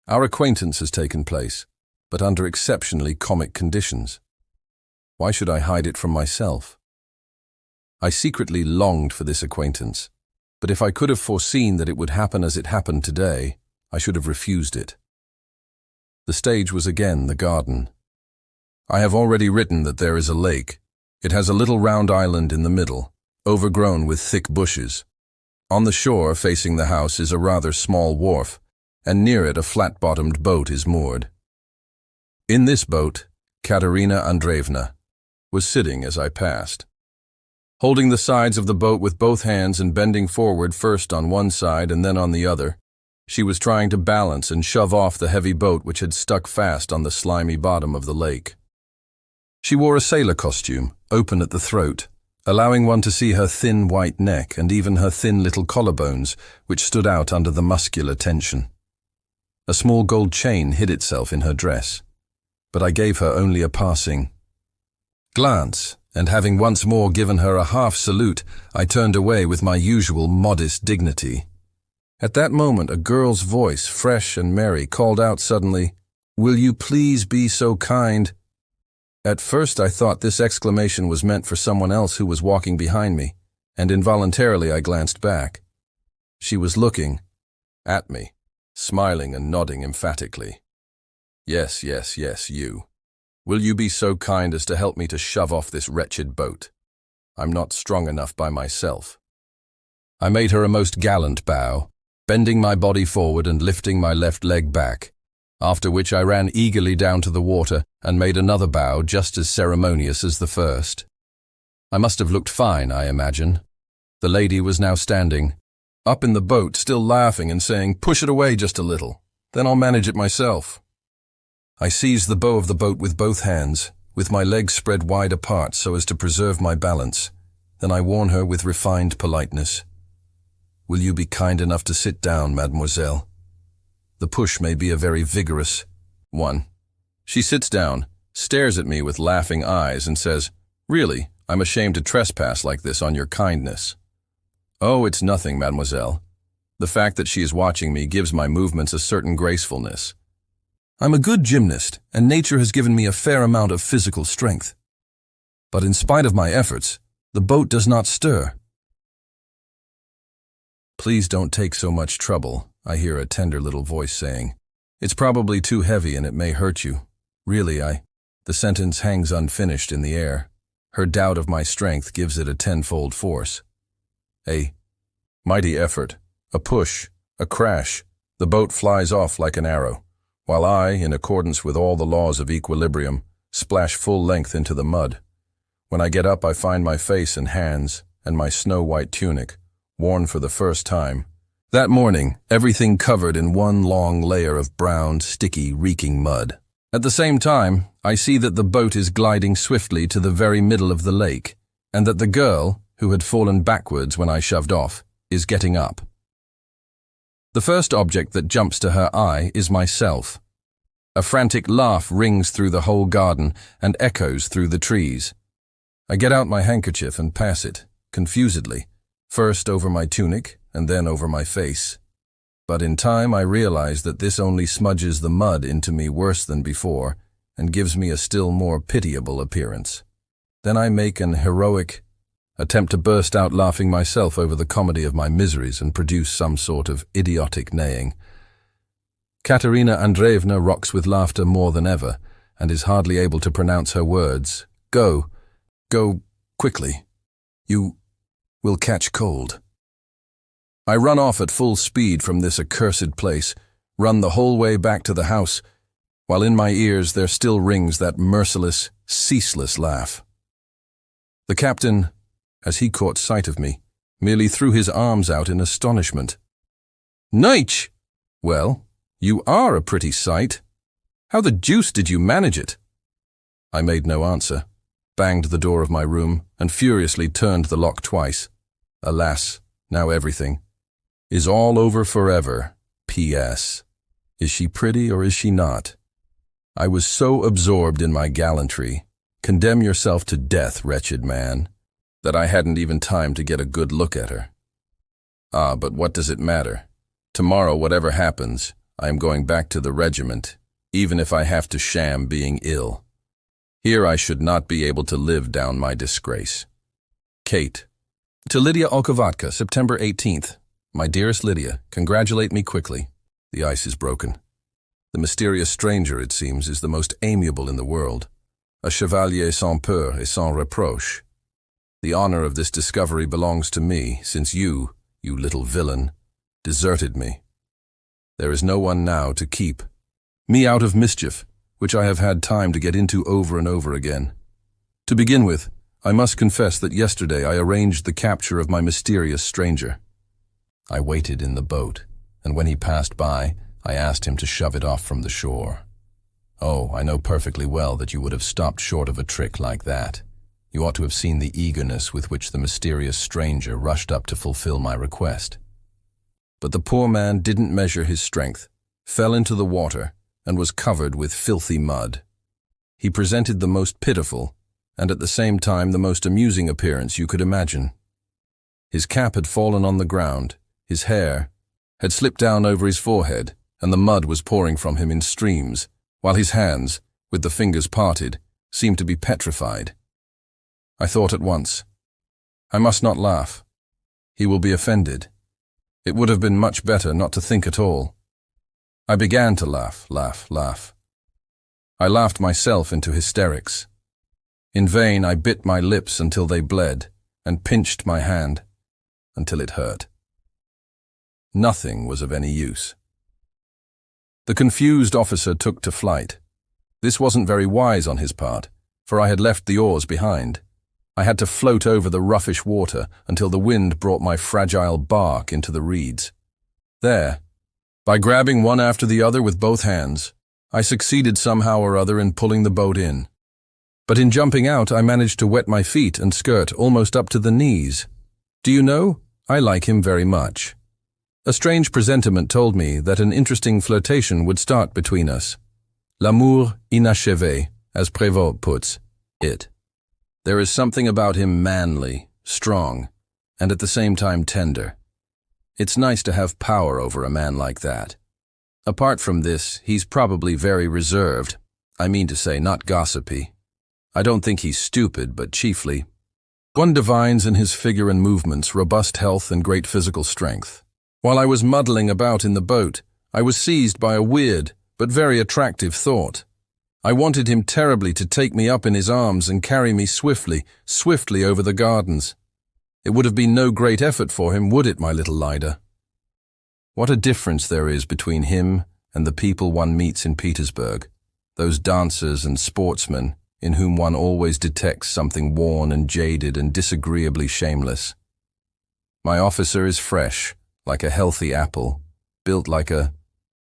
Our acquaintance has taken place, but under exceptionally comic conditions. Why should I hide it from myself? I secretly longed for this acquaintance, but if I could have foreseen that it would happen as it happened today, I should have refused it. The stage was again the garden. I have already written that there is a lake. It has a little round island in the middle, overgrown with thick bushes. On the shore, facing the house, is a rather small wharf, and near it a flat-bottomed boat is moored. In this boat, Katerina Andreevna was sitting as I passed. Holding the sides of the boat with both hands and bending forward first on one side and then on the other, she was trying to balance and shove off the heavy boat which had stuck fast on the slimy bottom of the lake. She wore a sailor costume, open at the throat, allowing one to see her thin white neck and even her thin little collarbones, which stood out under the muscular tension. A small gold chain hid itself in her dress, but I gave her only a passing glance, and having once more given her a half salute, I turned away with my usual modest dignity. At that moment, a girl's voice, fresh and merry, called out suddenly, "Will you please be so kind?" At first I thought this exclamation was meant for someone else who was walking behind me, and involuntarily I glanced back. She was looking at me, smiling and nodding emphatically. "Yes, yes, yes, you. Will you be so kind as to help me to shove off this wretched boat? I'm not strong enough by myself." I made her a most gallant bow, bending my body forward and lifting my left leg back, after which I ran eagerly down to the water and made another bow just as ceremonious as the first. I must have looked fine, I imagine. The lady was now standing up in the boat, still laughing and saying, "Push it away just a little, then I'll manage it myself." I seized the bow of the boat with both hands, with my legs spread wide apart so as to preserve my balance. Then I warn her with refined politeness, "Will you be kind enough to sit down, mademoiselle? The push may be a very vigorous one." She sits down, stares at me with laughing eyes and says, "Really, I'm ashamed to trespass like this on your kindness." "Oh, it's nothing, mademoiselle. The fact that she is watching me gives my movements a certain gracefulness. I'm a good gymnast, and nature has given me a fair amount of physical strength. But in spite of my efforts, the boat does not stir." "Please don't take so much trouble," I hear a tender little voice saying. "It's probably too heavy and it may hurt you. Really, The sentence hangs unfinished in the air. Her doubt of my strength gives it a tenfold force. A mighty effort, a push, a crash, the boat flies off like an arrow, while I, in accordance with all the laws of equilibrium, splash full length into the mud. When I get up, I find my face and hands and my snow-white tunic, worn for the first time. That morning, everything covered in one long layer of brown, sticky, reeking mud. At the same time, I see that the boat is gliding swiftly to the very middle of the lake, and that the girl, who had fallen backwards when I shoved off, is getting up. The first object that jumps to her eye is myself. A frantic laugh rings through the whole garden and echoes through the trees. I get out my handkerchief and pass it, confusedly, first over my tunic and then over my face. But in time I realize that this only smudges the mud into me worse than before and gives me a still more pitiable appearance. Then I make an heroic attempt to burst out laughing myself over the comedy of my miseries and produce some sort of idiotic neighing. Katerina Andreevna rocks with laughter more than ever and is hardly able to pronounce her words. Go quickly. You will catch cold." I run off at full speed from this accursed place, run the whole way back to the house, while in my ears there still rings that merciless, ceaseless laugh. The captain, as he caught sight of me, merely threw his arms out in astonishment. "Neitch! Well, you are a pretty sight. How the deuce did you manage it?" I made no answer, banged the door of my room, and furiously turned the lock twice. Alas, now everything is all over forever. P.S. Is she pretty or is she not? I was so absorbed in my gallantry, condemn yourself to death, wretched man, that I hadn't even time to get a good look at her. Ah, but what does it matter? Tomorrow, whatever happens, I am going back to the regiment, even if I have to sham being ill. Here I should not be able to live down my disgrace. Kate. To Lydia Olkhovatka, September 18th. My dearest Lydia, congratulate me quickly. The ice is broken. The mysterious stranger, it seems, is the most amiable in the world. A chevalier sans peur et sans reproche. The honor of this discovery belongs to me, since you little villain, deserted me. There is no one now to keep me out of mischief, which I have had time to get into over and over again. To begin with, I must confess that yesterday I arranged the capture of my mysterious stranger. I waited in the boat, and when he passed by, I asked him to shove it off from the shore. Oh, I know perfectly well that you would have stopped short of a trick like that. You ought to have seen the eagerness with which the mysterious stranger rushed up to fulfill my request. But the poor man didn't measure his strength, fell into the water, and was covered with filthy mud. He presented the most pitiful, and at the same time the most amusing appearance you could imagine. His cap had fallen on the ground, his hair had slipped down over his forehead, and the mud was pouring from him in streams, while his hands, with the fingers parted, seemed to be petrified. I thought at once, I must not laugh. He will be offended. It would have been much better not to think at all. I began to laugh. I laughed myself into hysterics. In vain I bit my lips until they bled, and pinched my hand until it hurt. Nothing was of any use. The confused officer took to flight. This wasn't very wise on his part, for I had left the oars behind. I had to float over the roughish water until the wind brought my fragile bark into the reeds. There, by grabbing one after the other with both hands, I succeeded somehow or other in pulling the boat in. But in jumping out, I managed to wet my feet and skirt almost up to the knees. Do you know, I like him very much. A strange presentiment told me that an interesting flirtation would start between us. L'amour inachevé, as Prévost puts it. There is something about him manly, strong, and at the same time tender. It's nice to have power over a man like that. Apart from this, he's probably very reserved. I mean to say, not gossipy. I don't think he's stupid, but chiefly, one divines in his figure and movements robust health and great physical strength. While I was muddling about in the boat, I was seized by a weird but very attractive thought. I wanted him terribly to take me up in his arms and carry me swiftly over the gardens. It would have been no great effort for him, would it, my little Lida? What a difference there is between him and the people one meets in Petersburg, those dancers and sportsmen in whom one always detects something worn and jaded and disagreeably shameless. My officer is fresh, like a healthy apple, built like a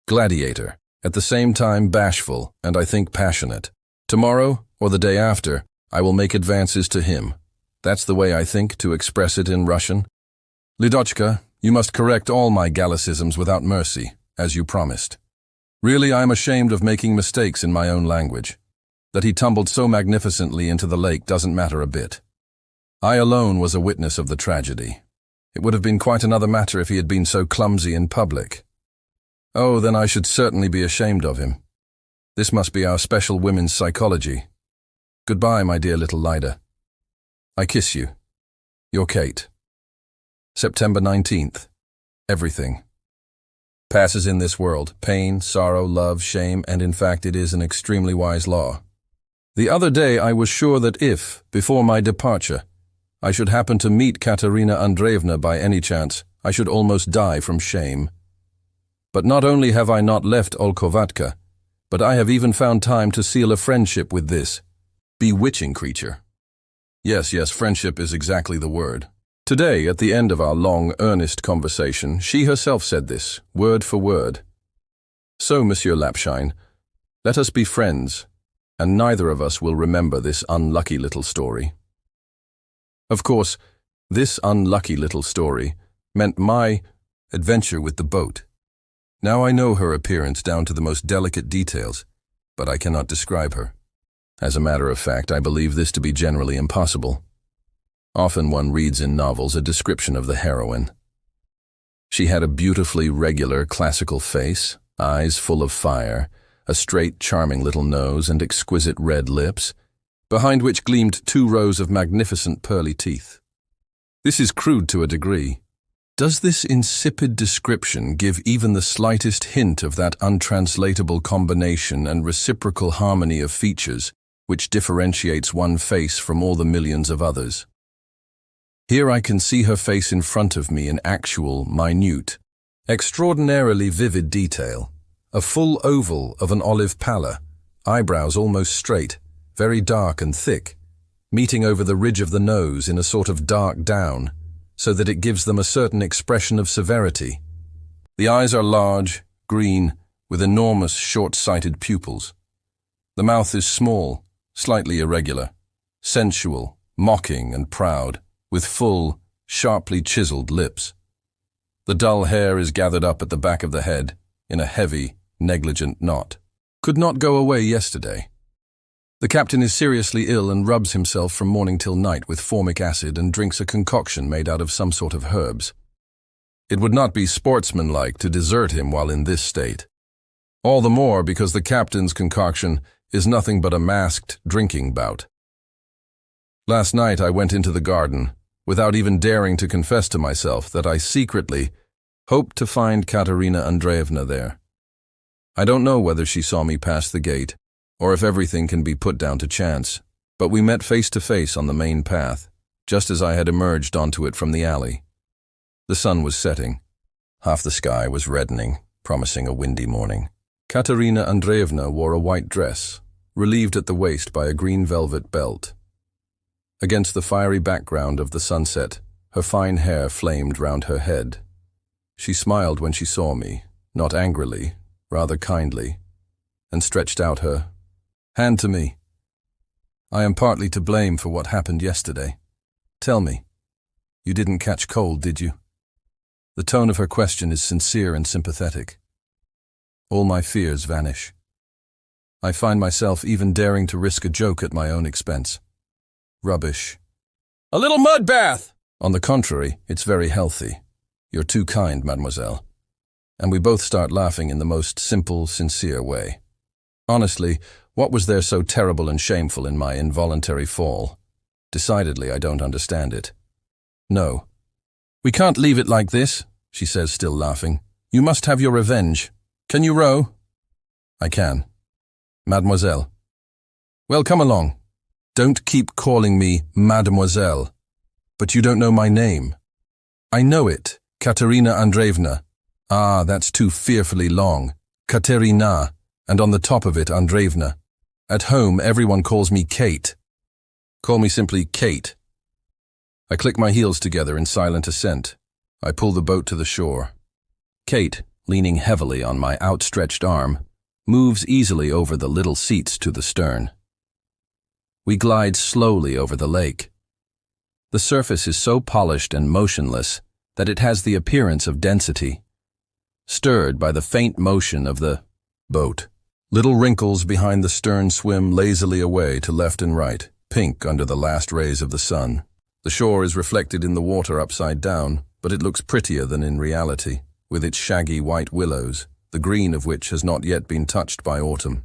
gladiator, at the same time bashful and I think passionate. Tomorrow, or the day after, I will make advances to him. That's the way I think to express it in Russian. Lidochka, you must correct all my Gallicisms without mercy, as you promised. Really, I am ashamed of making mistakes in my own language. That he tumbled so magnificently into the lake doesn't matter a bit. I alone was a witness of the tragedy. It would have been quite another matter if he had been so clumsy in public. Oh, then I should certainly be ashamed of him. This must be our special women's psychology. Goodbye, my dear little Lida. I kiss you. Your Kate. September 19th. Everything passes in this world: pain, sorrow, love, shame, and in fact it is an extremely wise law. The other day I was sure that if, before my departure, I should happen to meet Katerina Andreevna by any chance, I should almost die from shame. But not only have I not left Olkhovatka, but I have even found time to seal a friendship with this bewitching creature. Yes, friendship is exactly the word. Today, at the end of our long, earnest conversation, she herself said this, word for word. So, Monsieur Lapshine, let us be friends, and neither of us will remember this unlucky little story. Of course, this unlucky little story meant my adventure with the boat. Now I know her appearance down to the most delicate details, but I cannot describe her. As a matter of fact, I believe this to be generally impossible. Often one reads in novels a description of the heroine. She had a beautifully regular classical face, eyes full of fire, a straight, charming little nose and exquisite red lips, behind which gleamed 2 rows of magnificent pearly teeth. This is crude to a degree. Does this insipid description give even the slightest hint of that untranslatable combination and reciprocal harmony of features which differentiates one face from all the millions of others? Here I can see her face in front of me in actual, minute, extraordinarily vivid detail. A full oval of an olive pallor, eyebrows almost straight, very dark and thick, meeting over the ridge of the nose in a sort of dark down, so that it gives them a certain expression of severity. The eyes are large, green, with enormous short-sighted pupils. The mouth is small, slightly irregular, sensual, mocking and proud, with full, sharply chiseled lips. The dull hair is gathered up at the back of the head, in a heavy, negligent knot. Could not go away yesterday. The captain is seriously ill and rubs himself from morning till night with formic acid and drinks a concoction made out of some sort of herbs. It would not be sportsmanlike to desert him while in this state. All the more because the captain's concoction is nothing but a masked drinking bout. Last night I went into the garden, without even daring to confess to myself that I secretly hoped to find Katerina Andreevna there. I don't know whether she saw me pass the gate, or if everything can be put down to chance, but we met face to face on the main path, just as I had emerged onto it from the alley. The sun was setting. Half the sky was reddening, promising a windy morning. Katerina Andreevna wore a white dress, relieved at the waist by a green velvet belt. Against the fiery background of the sunset, her fine hair flamed round her head. She smiled when she saw me, not angrily, rather kindly, and stretched out her hand to me. I am partly to blame for what happened yesterday. Tell me, you didn't catch cold, did you? The tone of her question is sincere and sympathetic. All my fears vanish. I find myself even daring to risk a joke at my own expense. Rubbish. A little mud bath! On the contrary, it's very healthy. You're too kind, mademoiselle. And we both start laughing in the most simple, sincere way. Honestly, what was there so terrible and shameful in my involuntary fall? Decidedly, I don't understand it. No. We can't leave it like this, she says, still laughing. You must have your revenge. Can you row? I can. Mademoiselle. Well, come along. Don't keep calling me mademoiselle. But you don't know my name. I know it. Katerina Andreevna. Ah, that's too fearfully long. Katerina, and on the top of it, Andreevna. At home, everyone calls me Kate. Call me simply Kate. I click my heels together in silent assent. I pull the boat to the shore. Kate, leaning heavily on my outstretched arm, moves easily over the little seats to the stern. We glide slowly over the lake. The surface is so polished and motionless that it has the appearance of density, stirred by the faint motion of the boat. Little wrinkles behind the stern swim lazily away to left and right, pink under the last rays of the sun. The shore is reflected in the water upside down, but it looks prettier than in reality, with its shaggy white willows, the green of which has not yet been touched by autumn.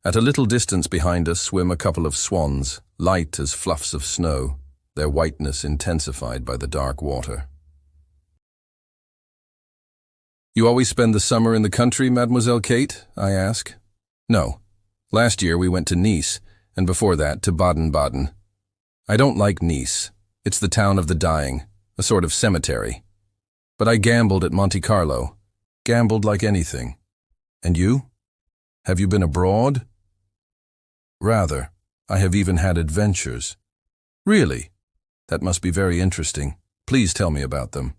At a little distance behind us swim a couple of swans, light as fluffs of snow, their whiteness intensified by the dark water. You always spend the summer in the country, Mademoiselle Kate? I ask. No. Last year we went to Nice, and before that to Baden-Baden. I don't like Nice. It's the town of the dying, a sort of cemetery. But I gambled at Monte Carlo. Gambled like anything. And you? Have you been abroad? Rather. I have even had adventures. Really? That must be very interesting. Please tell me about them.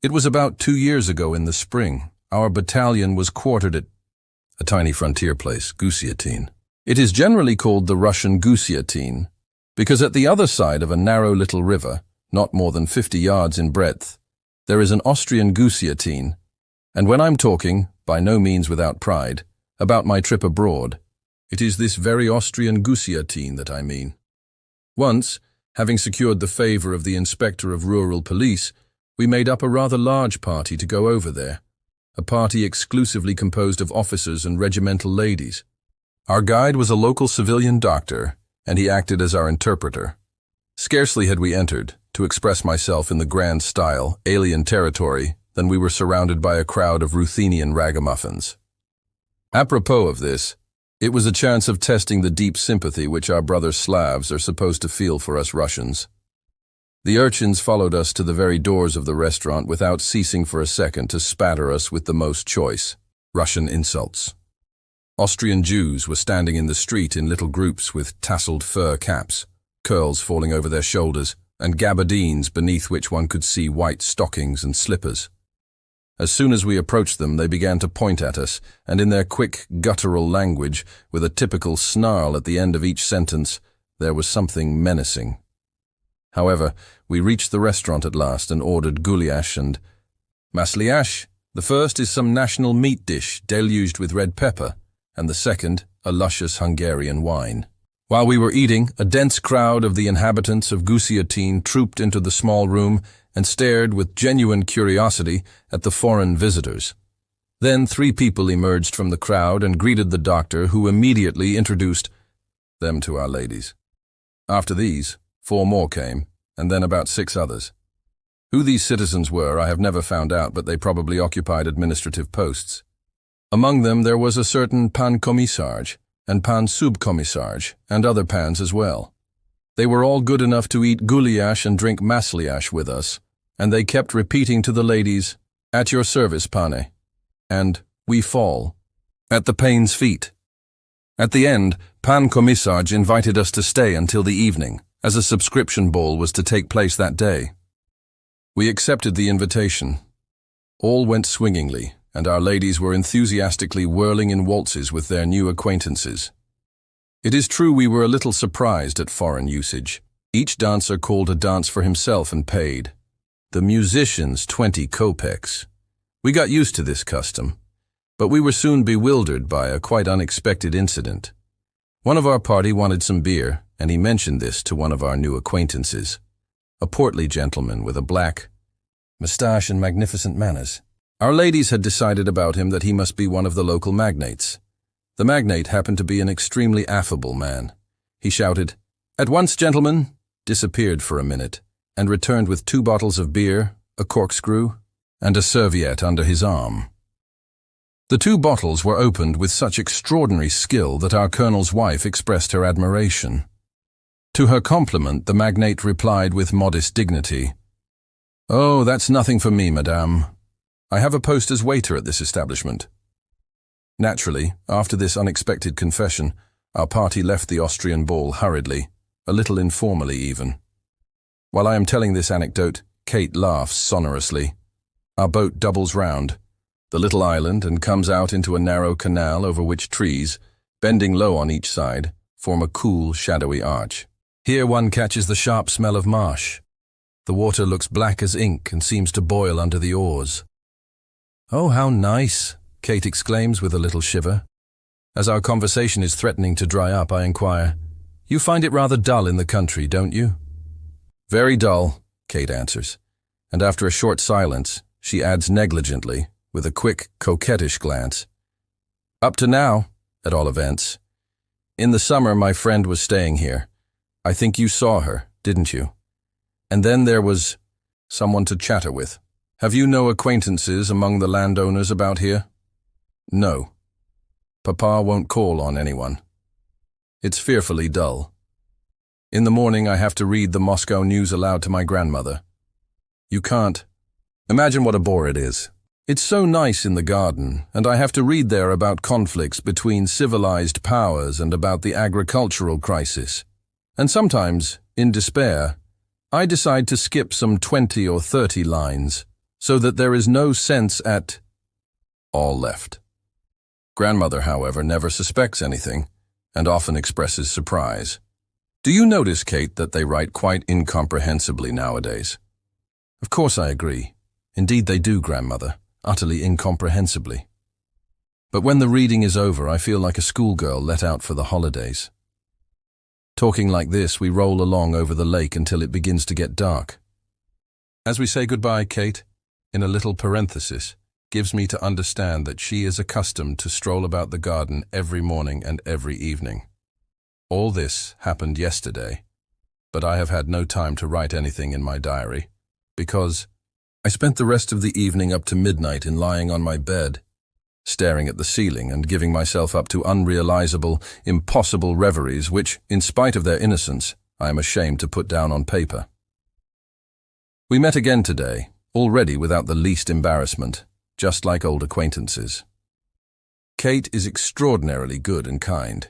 It was about 2 years ago in the spring. Our battalion was quartered at a tiny frontier place, Gusiatine. It is generally called the Russian Gusiatine, because at the other side of a narrow little river, not more than 50 yards in breadth, there is an Austrian Gusiatine, and when I'm talking, by no means without pride, about my trip abroad, it is this very Austrian Gusiatine that I mean. Once, having secured the favor of the inspector of rural police, we made up a rather large party to go over there, a party exclusively composed of officers and regimental ladies. Our guide was a local civilian doctor, and he acted as our interpreter. Scarcely had we entered, to express myself in the grand style, alien territory, than we were surrounded by a crowd of Ruthenian ragamuffins. Apropos of this, it was a chance of testing the deep sympathy which our brother Slavs are supposed to feel for us Russians. The urchins followed us to the very doors of the restaurant without ceasing for a second to spatter us with the most choice Russian insults. Austrian Jews were standing in the street in little groups with tasseled fur caps, curls falling over their shoulders, and gabardines beneath which one could see white stockings and slippers. As soon as we approached them, they began to point at us, and in their quick, guttural language, with a typical snarl at the end of each sentence, There was something menacing. However, we reached the restaurant at last and ordered guliash and masliash. The first is some national meat dish deluged with red pepper, and the second, a luscious Hungarian wine. While we were eating, a dense crowd of the inhabitants of Gusiatine trooped into the small room and stared with genuine curiosity at the foreign visitors. Then 3 people emerged from the crowd and greeted the doctor, who immediately introduced them to our ladies. After these, 4 more came, and then about 6 others. Who these citizens were I have never found out, but they probably occupied administrative posts. Among them there was a certain pan commissarge and pan subcommissarge and other pans as well. They were all good enough to eat guliash and drink masliash with us, and they kept repeating to the ladies, "At your service, pane," and "We fall," at the pain's feet. At the end, pan commissarge invited us to stay until the evening, as a subscription ball was to take place that day. We accepted the invitation. All went swingingly, and our ladies were enthusiastically whirling in waltzes with their new acquaintances. It is true we were a little surprised at foreign usage. Each dancer called a dance for himself and paid. The musicians 20 kopecks. We got used to this custom, but we were soon bewildered by a quite unexpected incident. One of our party wanted some beer, and he mentioned this to one of our new acquaintances, a portly gentleman with a black moustache and magnificent manners. Our ladies had decided about him that he must be one of the local magnates. The magnate happened to be an extremely affable man. He shouted, "At once, gentlemen," disappeared for a minute, and returned with 2 bottles of beer, a corkscrew, and a serviette under his arm. The 2 bottles were opened with such extraordinary skill that our colonel's wife expressed her admiration. To her compliment, the magnate replied with modest dignity, "Oh, that's nothing for me, madame. I have a post as waiter at this establishment." Naturally, after this unexpected confession, our party left the Austrian ball hurriedly, a little informally even. While I am telling this anecdote, Kate laughs sonorously. Our boat doubles round the little island and comes out into a narrow canal over which trees, bending low on each side, form a cool, shadowy arch. Here one catches the sharp smell of marsh. The water looks black as ink and seems to boil under the oars. "Oh, how nice," Kate exclaims with a little shiver. As our conversation is threatening to dry up, I inquire, "You find it rather dull in the country, don't you?" "Very dull," Kate answers, and after a short silence, she adds negligently, with a quick, coquettish glance, "Up to now, at all events. In the summer, my friend was staying here. I think you saw her, didn't you? And then there was someone to chatter with. Have you no acquaintances among the landowners about here?" "No. Papa won't call on anyone. It's fearfully dull. In the morning I have to read the Moscow news aloud to my grandmother. You can't imagine what a bore it is. It's so nice in the garden, and I have to read there about conflicts between civilized powers and about the agricultural crisis. And sometimes, in despair, I decide to skip some 20 or 30 lines, so that there is no sense at all left. Grandmother, however, never suspects anything, and often expresses surprise. Do you notice, Kate, that they write quite incomprehensibly nowadays?" "Of course I agree. Indeed they do, grandmother, utterly incomprehensibly. But when the reading is over, I feel like a schoolgirl let out for the holidays." Talking like this, we roll along over the lake until it begins to get dark. As we say goodbye, Kate, in a little parenthesis, gives me to understand that she is accustomed to stroll about the garden every morning and every evening. All this happened yesterday, but I have had no time to write anything in my diary, because I spent the rest of the evening up to midnight in lying on my bed, staring at the ceiling and giving myself up to unrealizable, impossible reveries which, in spite of their innocence, I am ashamed to put down on paper. We met again today, already without the least embarrassment, just like old acquaintances. Kate is extraordinarily good and kind.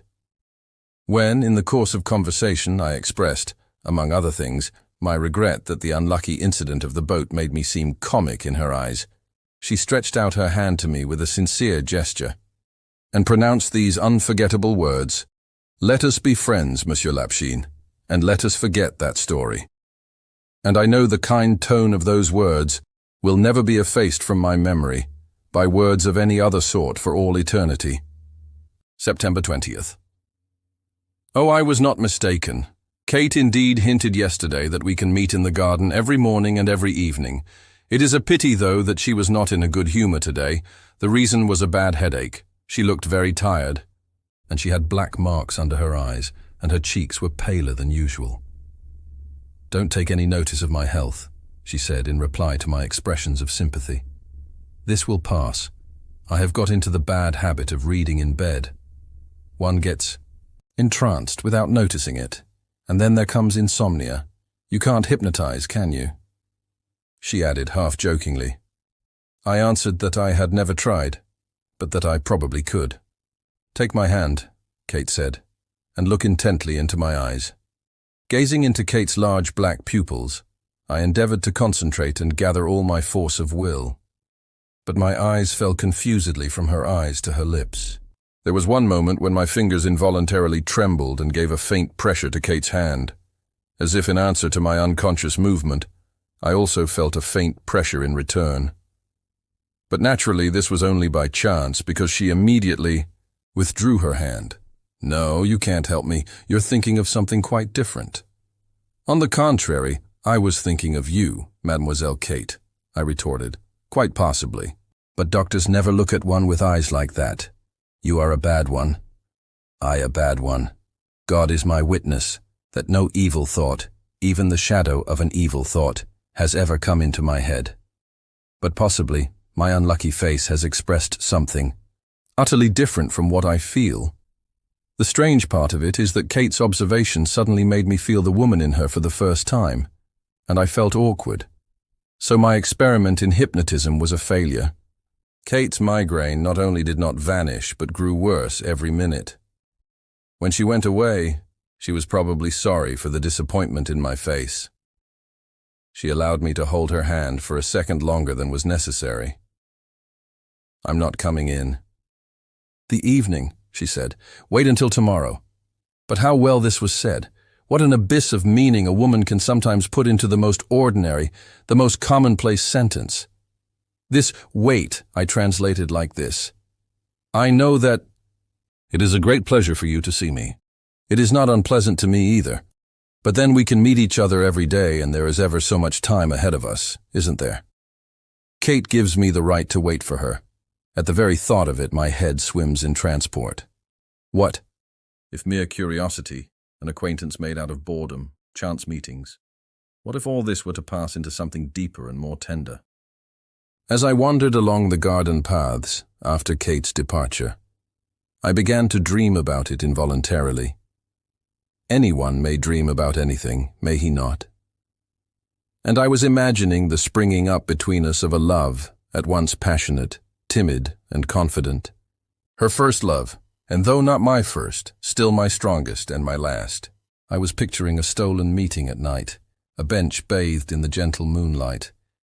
When, in the course of conversation, I expressed, among other things, my regret that the unlucky incident of the boat made me seem comic in her eyes, she stretched out her hand to me with a sincere gesture, and pronounced these unforgettable words, "Let us be friends, Monsieur Lapshine, and let us forget that story. And I know the kind tone of those words will never be effaced from my memory by words of any other sort for all eternity. September 20th. Oh, I was not mistaken. Kate indeed hinted yesterday that we can meet in the garden every morning and every evening. It is a pity, though, that she was not in a good humor today. The reason was a bad headache. She looked very tired, and she had black marks under her eyes, and her cheeks were paler than usual. "Don't take any notice of my health," she said in reply to my expressions of sympathy. "This will pass. I have got into the bad habit of reading in bed. One gets entranced without noticing it, and then there comes insomnia. You can't hypnotize, can you?" She added half-jokingly. I answered that I had never tried, but that I probably could. "Take my hand," Kate said, "and look intently into my eyes." Gazing into Kate's large black pupils, I endeavored to concentrate and gather all my force of will. But my eyes fell confusedly from her eyes to her lips. There was one moment when my fingers involuntarily trembled and gave a faint pressure to Kate's hand. As if in answer to my unconscious movement, I also felt a faint pressure in return. But naturally this was only by chance, because she immediately withdrew her hand. "No, you can't help me. You're thinking of something quite different." "On the contrary, I was thinking of you, Mademoiselle Kate," I retorted. "Quite possibly. But doctors never look at one with eyes like that. You are a bad one. I a bad one. God is my witness that no evil thought, even the shadow of an evil thought, has ever come into my head. But possibly my unlucky face has expressed something utterly different from what I feel. The strange part of it is that Kate's observation suddenly made me feel the woman in her for the first time, and I felt awkward. So my experiment in hypnotism was a failure. Kate's migraine not only did not vanish, but grew worse every minute. When she went away, she was probably sorry for the disappointment in my face. She allowed me to hold her hand for a second longer than was necessary. "I'm not coming in." "The evening," she said. "Wait until tomorrow." But how well this was said. What an abyss of meaning a woman can sometimes put into the most ordinary, the most commonplace sentence. This "wait" I translated like this. "I know that it is a great pleasure for you to see me. It is not unpleasant to me either. But then we can meet each other every day, and there is ever so much time ahead of us, isn't there?" Kate gives me the right to wait for her. At the very thought of it, my head swims in transport. What if mere curiosity, an acquaintance made out of boredom, chance meetings? What if all this were to pass into something deeper and more tender? As I wandered along the garden paths after Kate's departure, I began to dream about it involuntarily. Anyone may dream about anything, may he not? And I was imagining the springing up between us of a love, at once passionate, timid, and confident. Her first love, and though not my first, still my strongest and my last. I was picturing a stolen meeting at night, a bench bathed in the gentle moonlight,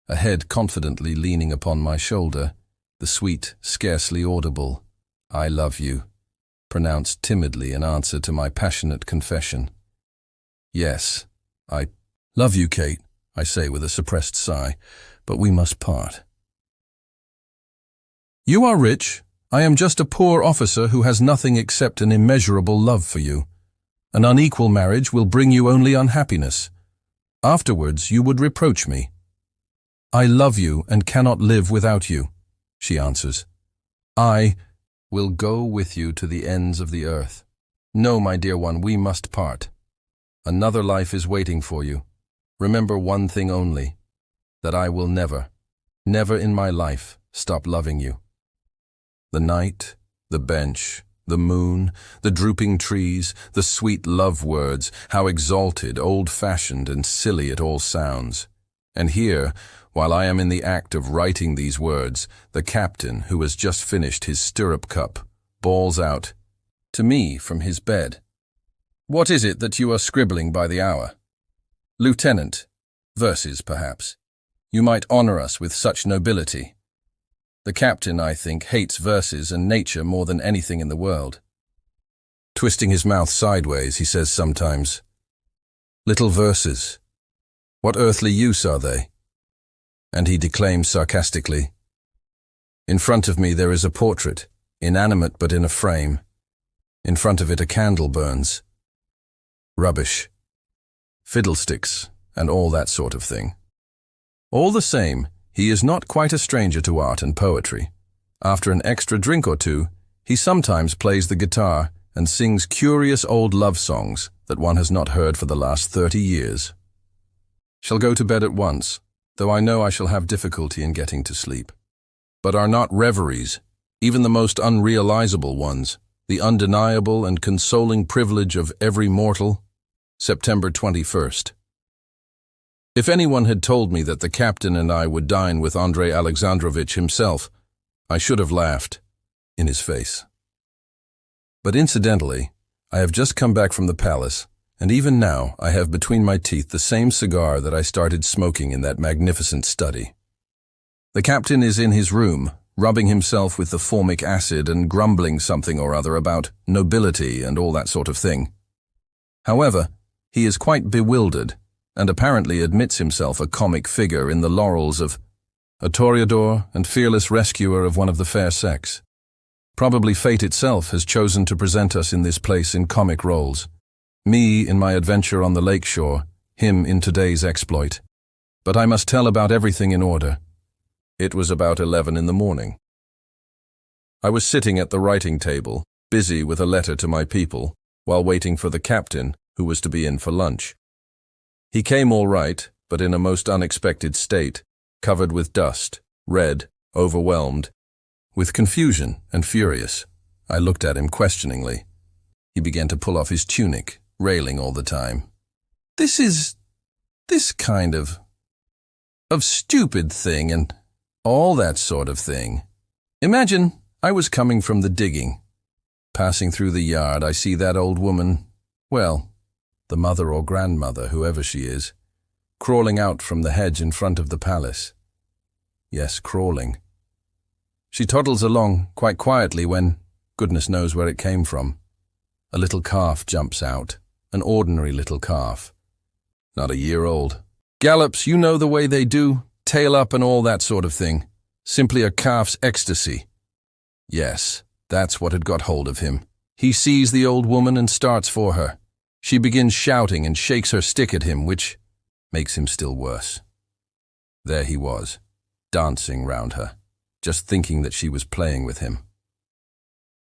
a head confidently leaning upon my shoulder, the sweet, scarcely audible, "I love you," pronounced timidly in answer to my passionate confession. "Yes, I love you, Kate," I say with a suppressed sigh, "but we must part." "You are rich. I am just a poor officer who has nothing except an immeasurable love for you. An unequal marriage will bring you only unhappiness. Afterwards you would reproach me." "I love you and cannot live without you," she answers. "I will go with you to the ends of the earth. No, my dear one, we must part. Another life is waiting for you. Remember one thing only, that I will never, never in my life stop loving you." The night, the bench, the moon, the drooping trees, the sweet love words, how exalted, old-fashioned, and silly it all sounds. And here, while I am in the act of writing these words, the captain, who has just finished his stirrup cup, bawls out to me from his bed, "What is it that you are scribbling by the hour?" "Lieutenant, verses, perhaps. You might honor us with such nobility." The captain, I think, hates verses and nature more than anything in the world. Twisting his mouth sideways, he says sometimes, Little verses. What earthly use are they? And he declaimed sarcastically, In front of me there is a portrait, inanimate but in a frame. In front of it a candle burns. Rubbish. Fiddlesticks, and all that sort of thing. All the same, he is not quite a stranger to art and poetry. After an extra drink or two, he sometimes plays the guitar and sings curious old love songs that one has not heard for the last 30 years. Shall go to bed at once, though I know I shall have difficulty in getting to sleep. But are not reveries, even the most unrealizable ones, the undeniable and consoling privilege of every mortal? September 21st. If anyone had told me that the captain and I would dine with Andrei Alexandrovich himself, I should have laughed in his face. But incidentally, I have just come back from the palace, and even now I have between my teeth the same cigar that I started smoking in that magnificent study. The captain is in his room, rubbing himself with the formic acid and grumbling something or other about nobility and all that sort of thing. However, he is quite bewildered, and apparently admits himself a comic figure in the laurels of a toreador and fearless rescuer of one of the fair sex. Probably fate itself has chosen to present us in this place in comic roles. Me in my adventure on the lake shore, him in today's exploit. But I must tell about everything in order. It was about 11 in the morning. I was sitting at the writing table, busy with a letter to my people, while waiting for the captain, who was to be in for lunch. He came all right, but in a most unexpected state, covered with dust, red, overwhelmed, with confusion and furious. I looked at him questioningly. He began to pull off his tunic, railing all the time. This kind of stupid thing and all that sort of thing. Imagine I was coming from the digging. Passing through the yard, I see that old woman, well, the mother or grandmother, whoever she is, crawling out from the hedge in front of the palace. Yes, crawling. She toddles along quite quietly when, goodness knows where it came from. A little calf jumps out, an ordinary little calf. Not a year old. Gallops, you know the way they do, tail up and all that sort of thing. Simply a calf's ecstasy. Yes, that's what had got hold of him. He sees the old woman and starts for her. She begins shouting and shakes her stick at him, which makes him still worse. There he was, dancing round her, just thinking that she was playing with him.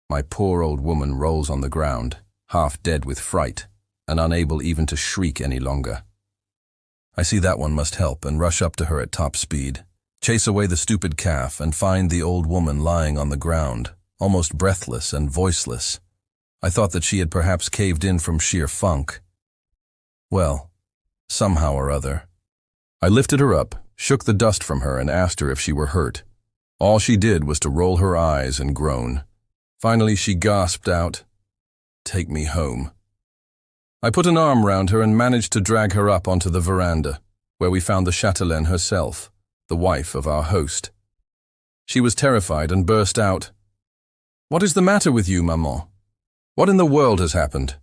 My poor old woman rolls on the ground, half dead with fright, and unable even to shriek any longer. I see that one must help and rush up to her at top speed, chase away the stupid calf and find the old woman lying on the ground, almost breathless and voiceless. I thought that she had perhaps caved in from sheer funk. Well, somehow or other. I lifted her up, shook the dust from her and asked her if she were hurt. All she did was to roll her eyes and groan. Finally she gasped out, "Take me home." I put an arm round her and managed to drag her up onto the veranda, where we found the chatelaine herself, the wife of our host. She was terrified and burst out, "What is the matter with you, maman? What in the world has happened?"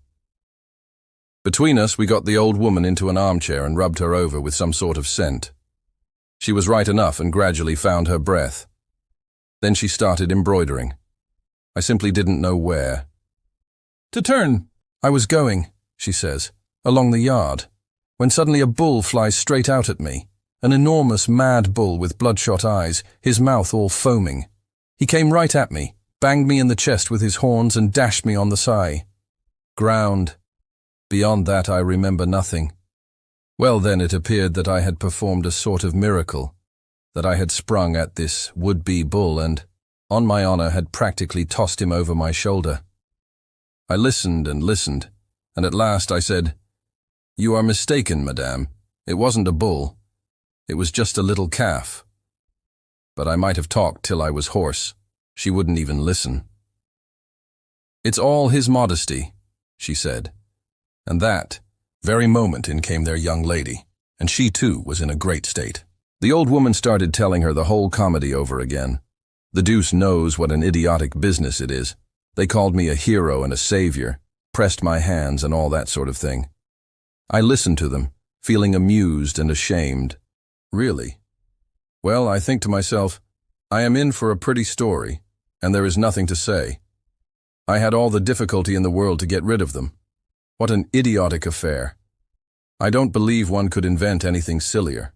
Between us, we got the old woman into an armchair and rubbed her over with some sort of scent. She was right enough and gradually found her breath. Then she started embroidering. I simply didn't know where. "To turn, I was going," she says, "along the yard, when suddenly a bull flies straight out at me, an enormous mad bull with bloodshot eyes, his mouth all foaming. He came right at me, banged me in the chest with his horns and dashed me on the thigh. Ground. Beyond that I remember nothing. Well then it appeared that I had performed a sort of miracle, that I had sprung at this would-be bull and, on my honor, had practically tossed him over my shoulder. I listened and listened, and at last I said, "You are mistaken, madame. It wasn't a bull. It was just a little calf." But I might have talked till I was hoarse. She wouldn't even listen. "It's all his modesty," she said. And that very moment in came their young lady, and she too was in a great state. The old woman started telling her the whole comedy over again. The deuce knows what an idiotic business it is. They called me a hero and a savior, pressed my hands and all that sort of thing. I listened to them, feeling amused and ashamed. Really? Well, I think to myself, I am in for a pretty story, and there is nothing to say. I had all the difficulty in the world to get rid of them. What an idiotic affair. I don't believe one could invent anything sillier.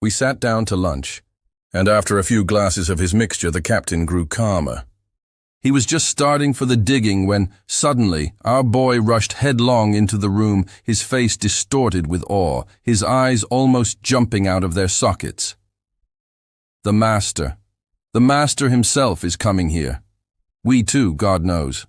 We sat down to lunch, and after a few glasses of his mixture, the captain grew calmer. He was just starting for the digging when, suddenly, our boy rushed headlong into the room, his face distorted with awe, his eyes almost jumping out of their sockets. The master himself is coming here. We too, God knows.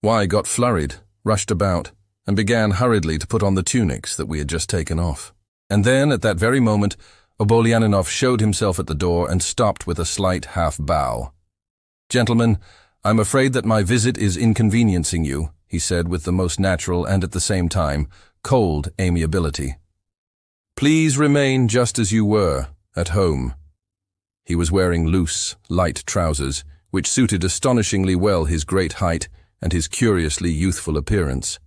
Y got flurried, rushed about, and began hurriedly to put on the tunics that we had just taken off. And then, at that very moment, Obolyaninov showed himself at the door and stopped with a slight half-bow. "Gentlemen, I'm afraid that my visit is inconveniencing you," he said with the most natural and at the same time cold amiability. "Please remain just as you were, at home." He was wearing loose, light trousers, which suited astonishingly well his great height and his curiously youthful appearance.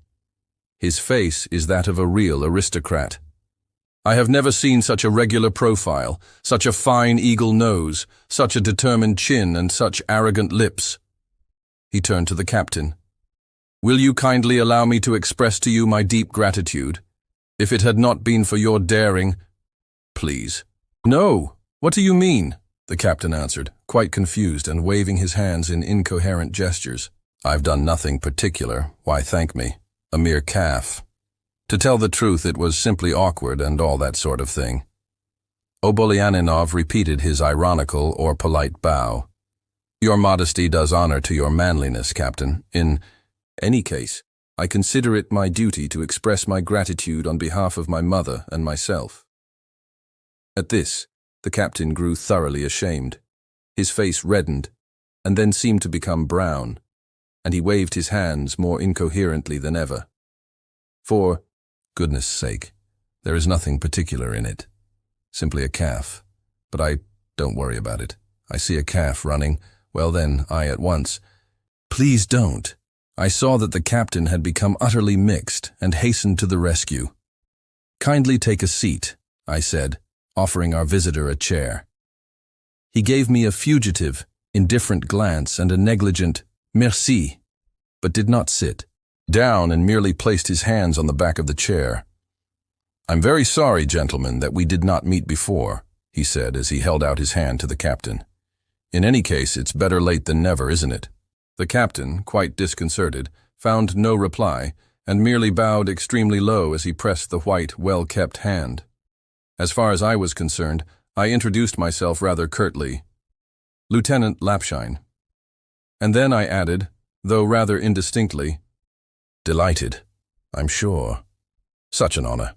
His face is that of a real aristocrat. I have never seen such a regular profile, such a fine eagle nose, such a determined chin, and such arrogant lips. He turned to the captain. "Will you kindly allow me to express to you my deep gratitude? If it had not been for your daring—" "Please." "No, what do you mean?" the captain answered, quite confused and waving his hands in incoherent gestures. "I've done nothing particular, why thank me? A mere calf. To tell the truth, it was simply awkward and all that sort of thing." Obolyaninov repeated his ironical or polite bow. "Your modesty does honor to your manliness, Captain. In any case, I consider it my duty to express my gratitude on behalf of my mother and myself." At this, the captain grew thoroughly ashamed. His face reddened, and then seemed to become brown, and he waved his hands more incoherently than ever. "For goodness sake, there is nothing particular in it. Simply a calf. But don't worry about it. I see a calf running. Well then, I at once—" "Please don't." I saw that the captain had become utterly mixed and hastened to the rescue. "Kindly take a seat," I said, offering our visitor a chair. He gave me a fugitive, indifferent glance and a negligent "merci," but did not sit down and merely placed his hands on the back of the chair. "I'm very sorry, gentlemen, that we did not meet before," he said as he held out his hand to the captain. "In any case, it's better late than never, isn't it?" The captain, quite disconcerted, found no reply and merely bowed extremely low as he pressed the white, well-kept hand. As far as I was concerned, I introduced myself rather curtly. "Lieutenant Lapshine." And then I added, though rather indistinctly, "Delighted, I'm sure. Such an honor."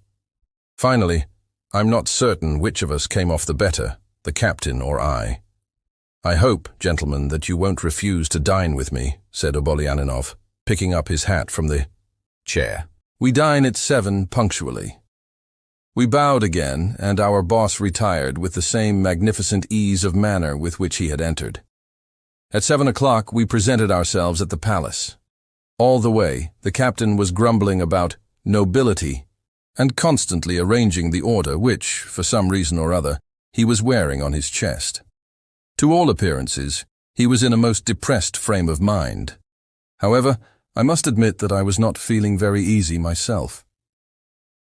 Finally, I'm not certain which of us came off the better, the captain or I. "I hope, gentlemen, that you won't refuse to dine with me," said Obolyaninov, picking up his hat from the chair. "We dine at 7 punctually." We bowed again, and our boss retired with the same magnificent ease of manner with which he had entered. At 7 o'clock we presented ourselves at the palace. All the way, the captain was grumbling about nobility and constantly arranging the order which, for some reason or other, he was wearing on his chest. To all appearances, he was in a most depressed frame of mind. However, I must admit that I was not feeling very easy myself.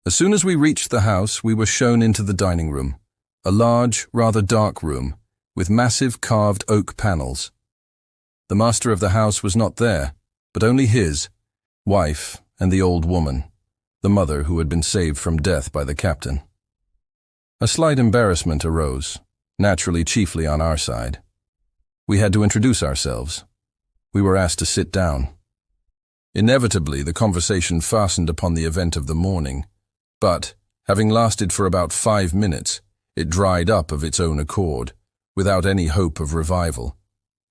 As soon as we reached the house, we were shown into the dining room, a large, rather dark room, with massive carved oak panels. The master of the house was not there, but only his wife and the old woman, the mother who had been saved from death by the captain. A slight embarrassment arose, naturally chiefly on our side. We had to introduce ourselves. We were asked to sit down. Inevitably, the conversation fastened upon the event of the morning, but, having lasted for about 5 minutes, it dried up of its own accord, without any hope of revival,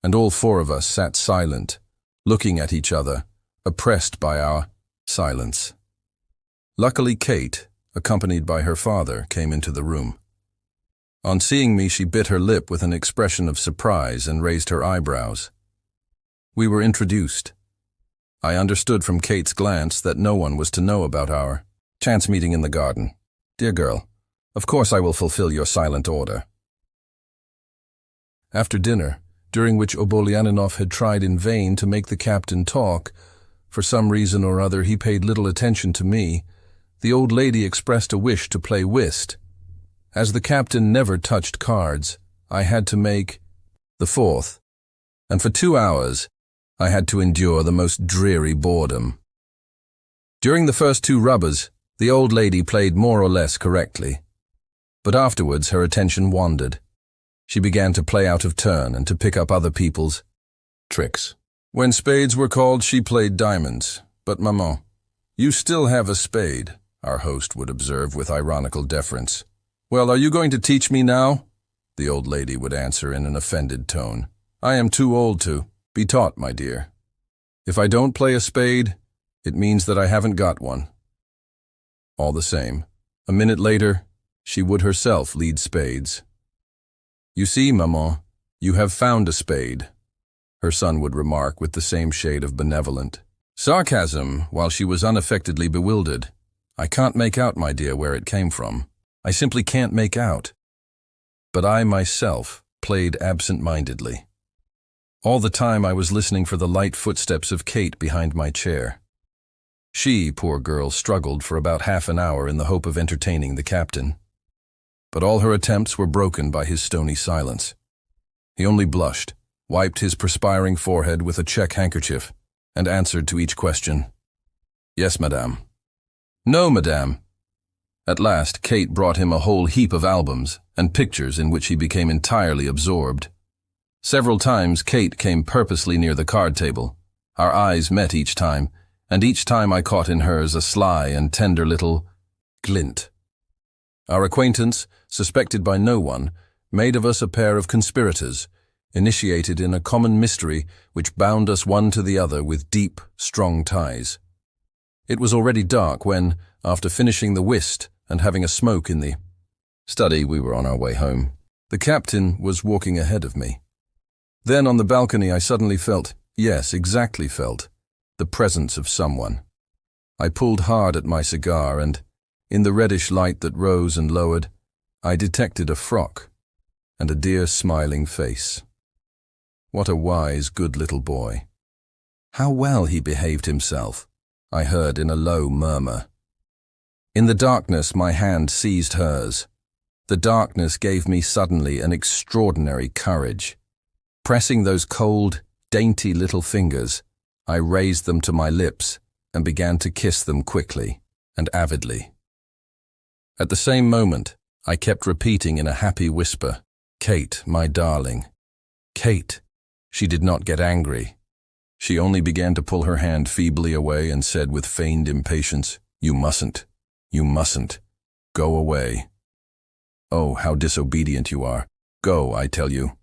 and all 4 of us sat silent, looking at each other, oppressed by our silence. Luckily, Kate, accompanied by her father, came into the room. On seeing me, she bit her lip with an expression of surprise and raised her eyebrows. We were introduced. I understood from Kate's glance that no one was to know about our Chance meeting in the garden. Dear girl, of course I will fulfill your silent order. After dinner, during which Obolyanov had tried in vain to make the captain talk, for some reason or other he paid little attention to me, the old lady expressed a wish to play whist. As the captain never touched cards, I had to make the fourth, and for 2 hours I had to endure the most dreary boredom. During the first 2 rubbers, the old lady played more or less correctly, but afterwards her attention wandered. She began to play out of turn and to pick up other people's tricks. When spades were called, she played diamonds. But maman, you still have a spade, our host would observe with ironical deference. Well, are you going to teach me now? The old lady would answer in an offended tone. I am too old to be taught, my dear. If I don't play a spade, it means that I haven't got one. All the same, a minute later, she would herself lead spades. You see, maman, you have found a spade, her son would remark with the same shade of benevolent sarcasm while she was unaffectedly bewildered. I can't make out, my dear, where it came from. I simply can't make out. But I myself played absent-mindedly. All the time I was listening for the light footsteps of Kate behind my chair. She, poor girl, struggled for about half an hour in the hope of entertaining the captain. But all her attempts were broken by his stony silence. He only blushed, wiped his perspiring forehead with a check handkerchief, and answered to each question, Yes, madame. No, madame. At last, Kate brought him a whole heap of albums and pictures in which he became entirely absorbed. Several times Kate came purposely near the card table. Our eyes met each time, and each time I caught in hers a sly and tender little glint. Our acquaintance, suspected by no one, made of us a pair of conspirators, initiated in a common mystery which bound us one to the other with deep, strong ties. It was already dark when, after finishing the whist and having a smoke in the study, we were on our way home. The captain was walking ahead of me. Then on the balcony I suddenly felt, yes, exactly felt, the presence of someone. I pulled hard at my cigar and, in the reddish light that rose and lowered, I detected a frock and a dear smiling face. What a wise, good little boy. How well he behaved himself, I heard in a low murmur. In the darkness my hand seized hers. The darkness gave me suddenly an extraordinary courage. Pressing those cold, dainty little fingers, I raised them to my lips and began to kiss them quickly and avidly. At the same moment, I kept repeating in a happy whisper, Kate, my darling. Kate. She did not get angry. She only began to pull her hand feebly away and said with feigned impatience, You mustn't. You mustn't. Go away. Oh, how disobedient you are. Go, I tell you.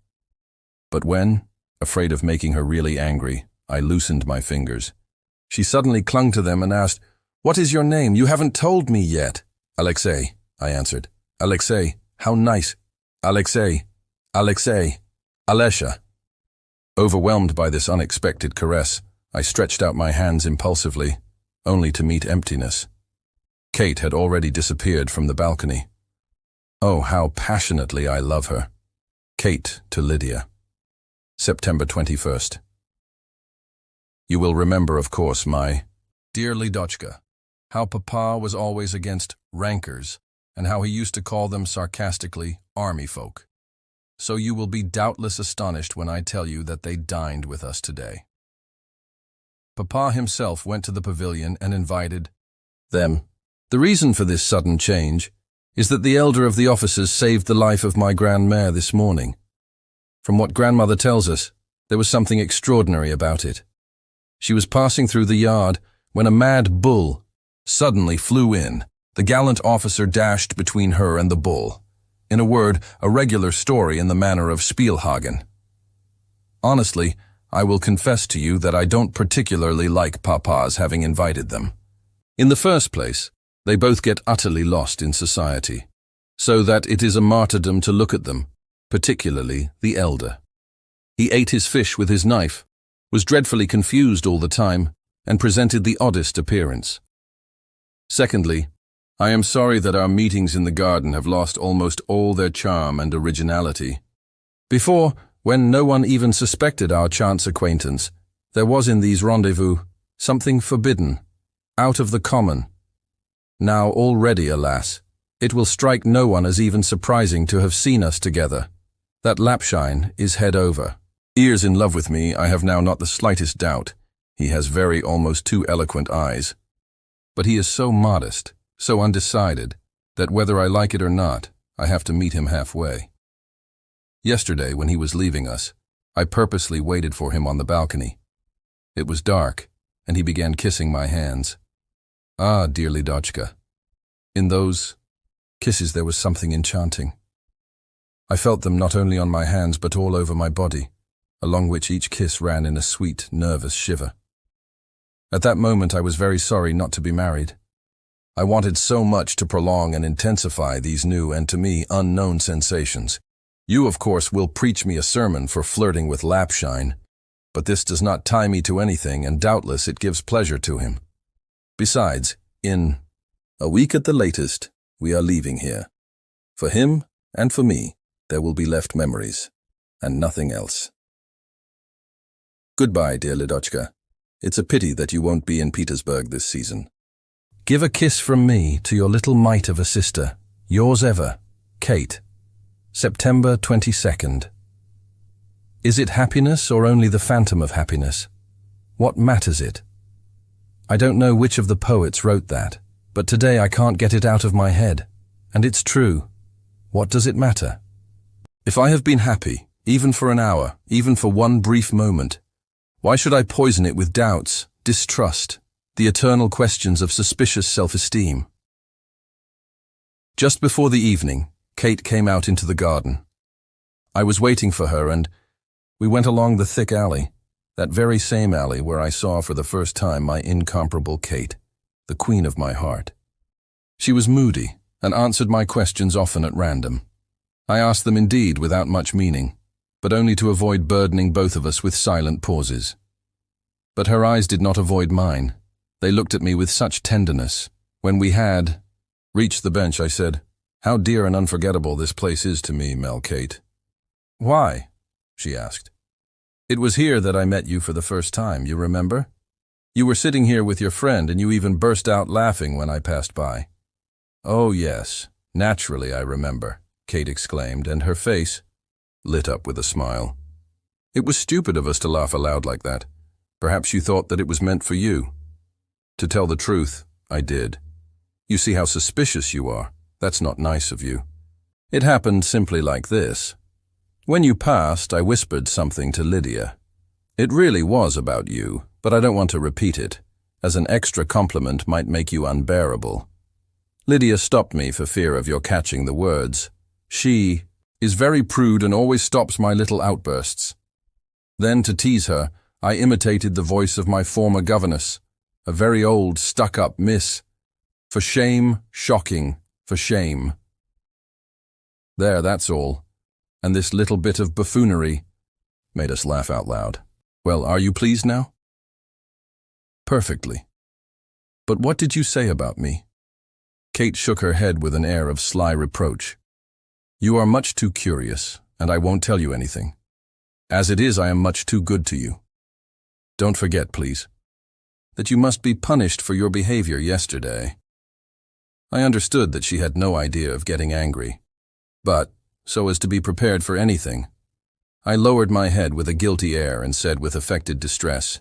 But when, afraid of making her really angry, I loosened my fingers, she suddenly clung to them and asked, What is your name? You haven't told me yet. Alexei, I answered. Alexei, how nice. Alexei, Alexei, Alesha. Overwhelmed by this unexpected caress, I stretched out my hands impulsively, only to meet emptiness. Kate had already disappeared from the balcony. Oh, how passionately I love her. Kate to Lydia. September 21st. You will remember, of course, my dear Lidochka, how Papa was always against rankers, and how he used to call them sarcastically army folk. So you will be doubtless astonished when I tell you that they dined with us today. Papa himself went to the pavilion and invited them. The reason for this sudden change is that the elder of the officers saved the life of my grandmère this morning. From what grandmother tells us, there was something extraordinary about it. She was passing through the yard when a mad bull suddenly flew in. The gallant officer dashed between her and the bull. In a word, a regular story in the manner of Spielhagen. Honestly, I will confess to you that I don't particularly like Papa's having invited them. In the first place, they both get utterly lost in society, so that it is a martyrdom to look at them, particularly the elder. He ate his fish with his knife, was dreadfully confused all the time, and presented the oddest appearance. Secondly, I am sorry that our meetings in the garden have lost almost all their charm and originality. Before, when no one even suspected our chance acquaintance, there was in these rendezvous something forbidden, out of the common. Now already, alas, it will strike no one as even surprising to have seen us together. That Lapshine is head over. Ears in love with me, I have now not the slightest doubt. He has very almost too eloquent eyes. But he is so modest, so undecided, that whether I like it or not, I have to meet him halfway. Yesterday, when he was leaving us, I purposely waited for him on the balcony. It was dark, and he began kissing my hands. Ah, dear Lidochka, in those kisses there was something enchanting. I felt them not only on my hands but all over my body, along which each kiss ran in a sweet, nervous shiver. At that moment I was very sorry not to be married. I wanted so much to prolong and intensify these new and to me unknown sensations. You, of course, will preach me a sermon for flirting with Lapshine, but this does not tie me to anything, and doubtless it gives pleasure to him. Besides, in a week at the latest, we are leaving here. For him and for me, there will be left memories, and nothing else. Goodbye, dear Lidochka. It's a pity that you won't be in Petersburg this season. Give a kiss from me to your little mite of a sister. Yours ever, Kate. September 22nd. Is it happiness or only the phantom of happiness? What matters it? I don't know which of the poets wrote that, but today I can't get it out of my head. And it's true. What does it matter? If I have been happy, even for an hour, even for one brief moment, why should I poison it with doubts, distrust, the eternal questions of suspicious self-esteem? Just before the evening, Kate came out into the garden. I was waiting for her and we went along the thick alley, that very same alley where I saw for the first time my incomparable Kate, the queen of my heart. She was moody and answered my questions often at random. I asked them indeed without much meaning, but only to avoid burdening both of us with silent pauses. But her eyes did not avoid mine. They looked at me with such tenderness. When we had reached the bench, I said, "How dear and unforgettable this place is to me, Kate." "Why?" she asked. "It was here that I met you for the first time, you remember? You were sitting here with your friend and you even burst out laughing when I passed by." "Oh yes, naturally I remember," Kate exclaimed, and her face lit up with a smile. "It was stupid of us to laugh aloud like that. Perhaps you thought that it was meant for you." To tell the truth, I did. "You see how suspicious you are. That's not nice of you." It happened simply like this. When you passed, I whispered something to Lydia. It really was about you, but I don't want to repeat it, as an extra compliment might make you unbearable. Lydia stopped me for fear of your catching the words. She is very prude and always stops my little outbursts. Then, to tease her, I imitated the voice of my former governess, a very old, stuck-up miss. For shame, shocking, for shame. There, that's all. And this little bit of buffoonery made us laugh out loud. Well, are you pleased now? Perfectly. But what did you say about me? Kate shook her head with an air of sly reproach. You are much too curious, and I won't tell you anything. As it is, I am much too good to you. Don't forget, please, that you must be punished for your behavior yesterday. I understood that she had no idea of getting angry, but, so as to be prepared for anything, I lowered my head with a guilty air and said with affected distress,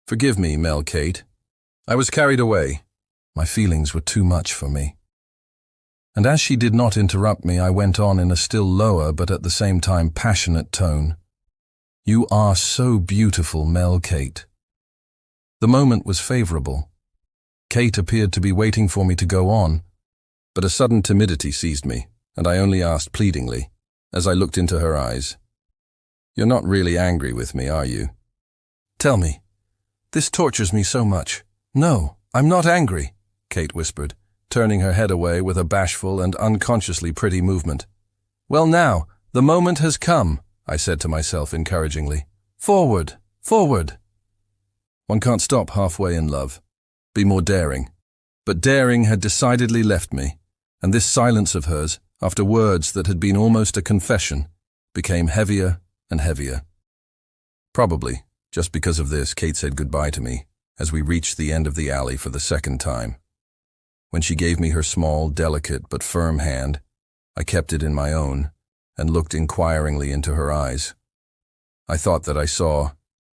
Forgive me, Kate. I was carried away. My feelings were too much for me. And as she did not interrupt me, I went on in a still lower but at the same time passionate tone. You are so beautiful, Kate. The moment was favorable. Kate appeared to be waiting for me to go on, but a sudden timidity seized me, and I only asked pleadingly, as I looked into her eyes, You're not really angry with me, are you? Tell me. This tortures me so much. No, I'm not angry, Kate whispered, turning her head away with a bashful and unconsciously pretty movement. Well now, the moment has come, I said to myself encouragingly. Forward, forward. One can't stop halfway in love. Be more daring. But daring had decidedly left me, and this silence of hers, after words that had been almost a confession, became heavier and heavier. Probably, just because of this, Kate said goodbye to me as we reached the end of the alley for the second time. When she gave me her small, delicate but firm hand, I kept it in my own and looked inquiringly into her eyes. I thought that I saw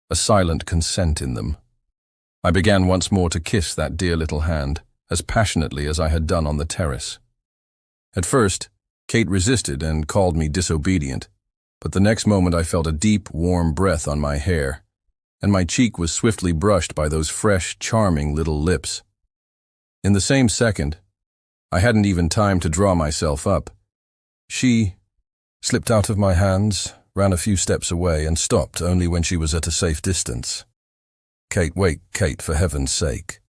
a silent consent in them. I began once more to kiss that dear little hand, as passionately as I had done on the terrace. At first, Kate resisted and called me disobedient, but the next moment I felt a deep, warm breath on my hair, and my cheek was swiftly brushed by those fresh, charming little lips. In the same second, I hadn't even time to draw myself up. She slipped out of my hands, ran a few steps away, and stopped only when she was at a safe distance. "Kate, wait, Kate, for heaven's sake."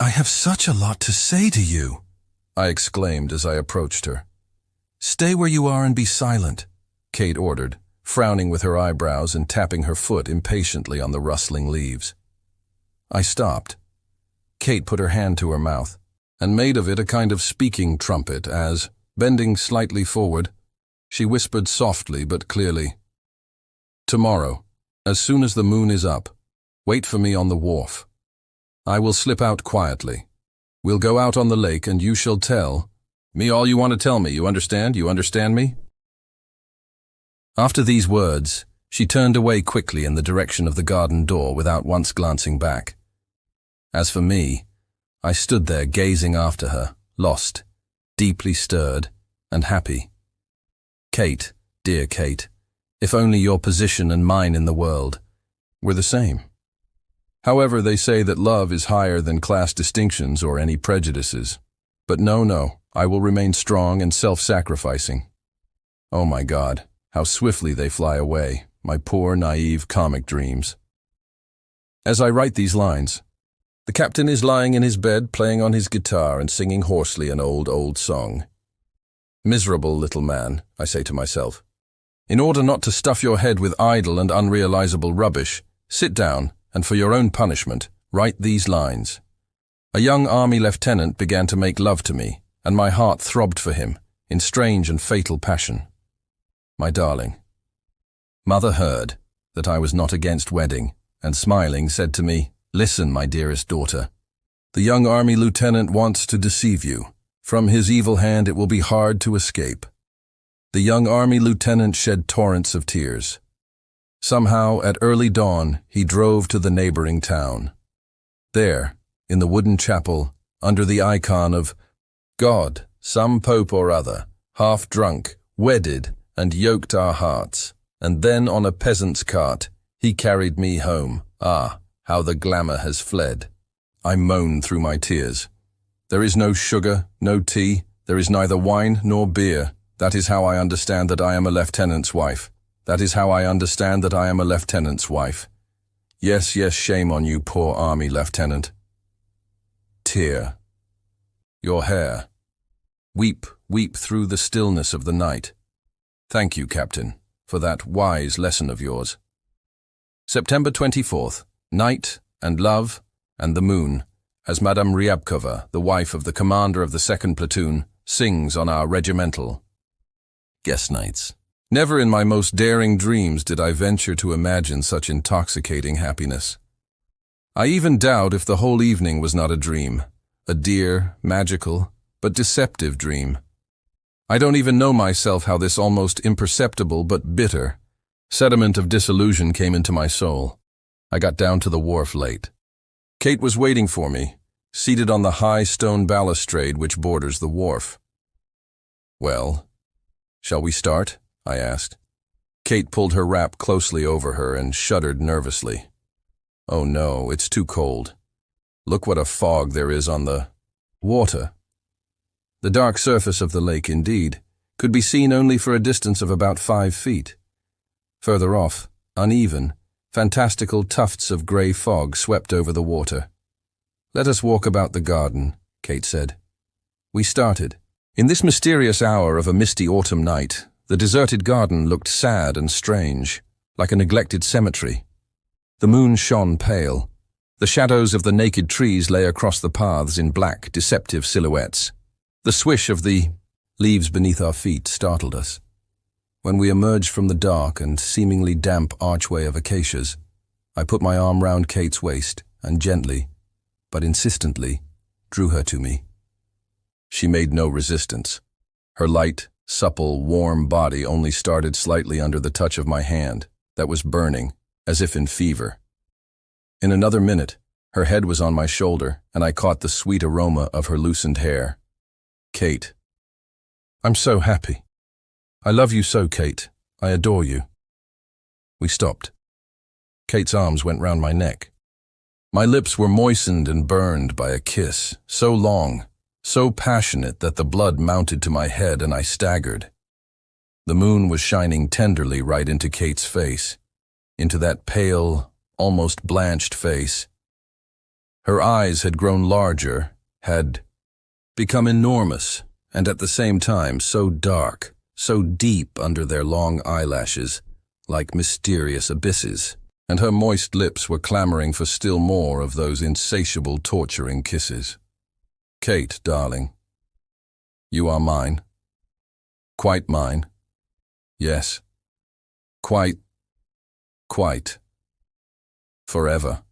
"I have such a lot to say to you," I exclaimed as I approached her. "Stay where you are and be silent," Kate ordered, frowning with her eyebrows and tapping her foot impatiently on the rustling leaves. I stopped. Kate put her hand to her mouth and made of it a kind of speaking trumpet as, bending slightly forward, she whispered softly but clearly, "Tomorrow, as soon as the moon is up, wait for me on the wharf. I will slip out quietly. We'll go out on the lake and you shall tell me all you want to tell me, you understand? You understand me?" After these words, she turned away quickly in the direction of the garden door without once glancing back. As for me, I stood there gazing after her, lost, deeply stirred, and happy. Kate, dear Kate, if only your position and mine in the world were the same. However, they say that love is higher than class distinctions or any prejudices. But no, I will remain strong and self-sacrificing. Oh my God, how swiftly they fly away, my poor, naive comic dreams. As I write these lines, the captain is lying in his bed playing on his guitar and singing hoarsely an old song. Miserable little man, I say to myself. In order not to stuff your head with idle and unrealizable rubbish, sit down and for your own punishment, write these lines. A young army lieutenant began to make love to me, and my heart throbbed for him in strange and fatal passion. My darling. Mother heard that I was not against wedding, and smiling said to me, "Listen, my dearest daughter. The young army lieutenant wants to deceive you. From his evil hand it will be hard to escape." The young army lieutenant shed torrents of tears. Somehow, at early dawn, he drove to the neighboring town. There, in the wooden chapel, under the icon of God, some pope or other, half drunk, wedded, and yoked our hearts, and then on a peasant's cart, he carried me home. Ah, how the glamour has fled. I moan through my tears. There is no sugar, no tea, there is neither wine nor beer. That is how I understand that I am a lieutenant's wife. That is how I understand that I am a lieutenant's wife. Yes, shame on you, poor army lieutenant. Tear. Your hair. Weep through the stillness of the night. Thank you, Captain, for that wise lesson of yours. September 24th, night and love and the moon, as Madame Ryabkova, the wife of the commander of the 2nd platoon, sings on our regimental guest nights. Never in my most daring dreams did I venture to imagine such intoxicating happiness. I even doubt if the whole evening was not a dream, a dear, magical, but deceptive dream. I don't even know myself how this almost imperceptible but bitter sediment of disillusion came into my soul. I got down to the wharf late. Kate was waiting for me, seated on the high stone balustrade which borders the wharf. "Well, shall we start?" I asked. Kate pulled her wrap closely over her and shuddered nervously. "Oh no, it's too cold. Look what a fog there is on the water." The dark surface of the lake, indeed, could be seen only for a distance of about 5 feet. Further off, uneven, fantastical tufts of grey fog swept over the water. "Let us walk about the garden," Kate said. We started. In this mysterious hour of a misty autumn night, the deserted garden looked sad and strange, like a neglected cemetery. The moon shone pale, The shadows of the naked trees lay across the paths in black, deceptive silhouettes. The swish of the leaves beneath our feet startled us. When we emerged from the dark and seemingly damp archway of acacias, I put my arm round Kate's waist and gently, but insistently, drew her to me. She made no resistance. Her light, supple, warm body only started slightly under the touch of my hand that was burning, as if in fever. In another minute, her head was on my shoulder, and I caught the sweet aroma of her loosened hair. Kate. I'm so happy. I love you so, Kate. I adore you. We stopped. Kate's arms went round my neck. My lips were moistened and burned by a kiss, so long, so passionate that the blood mounted to my head and I staggered. The moon was shining tenderly right into Kate's face, into that pale, almost blanched face. Her eyes had grown larger, had become enormous, and at the same time so dark, so deep under their long eyelashes, like mysterious abysses, and her moist lips were clamoring for still more of those insatiable, torturing kisses. Kate, darling, you are mine. Quite mine. Yes. Quite. Forever.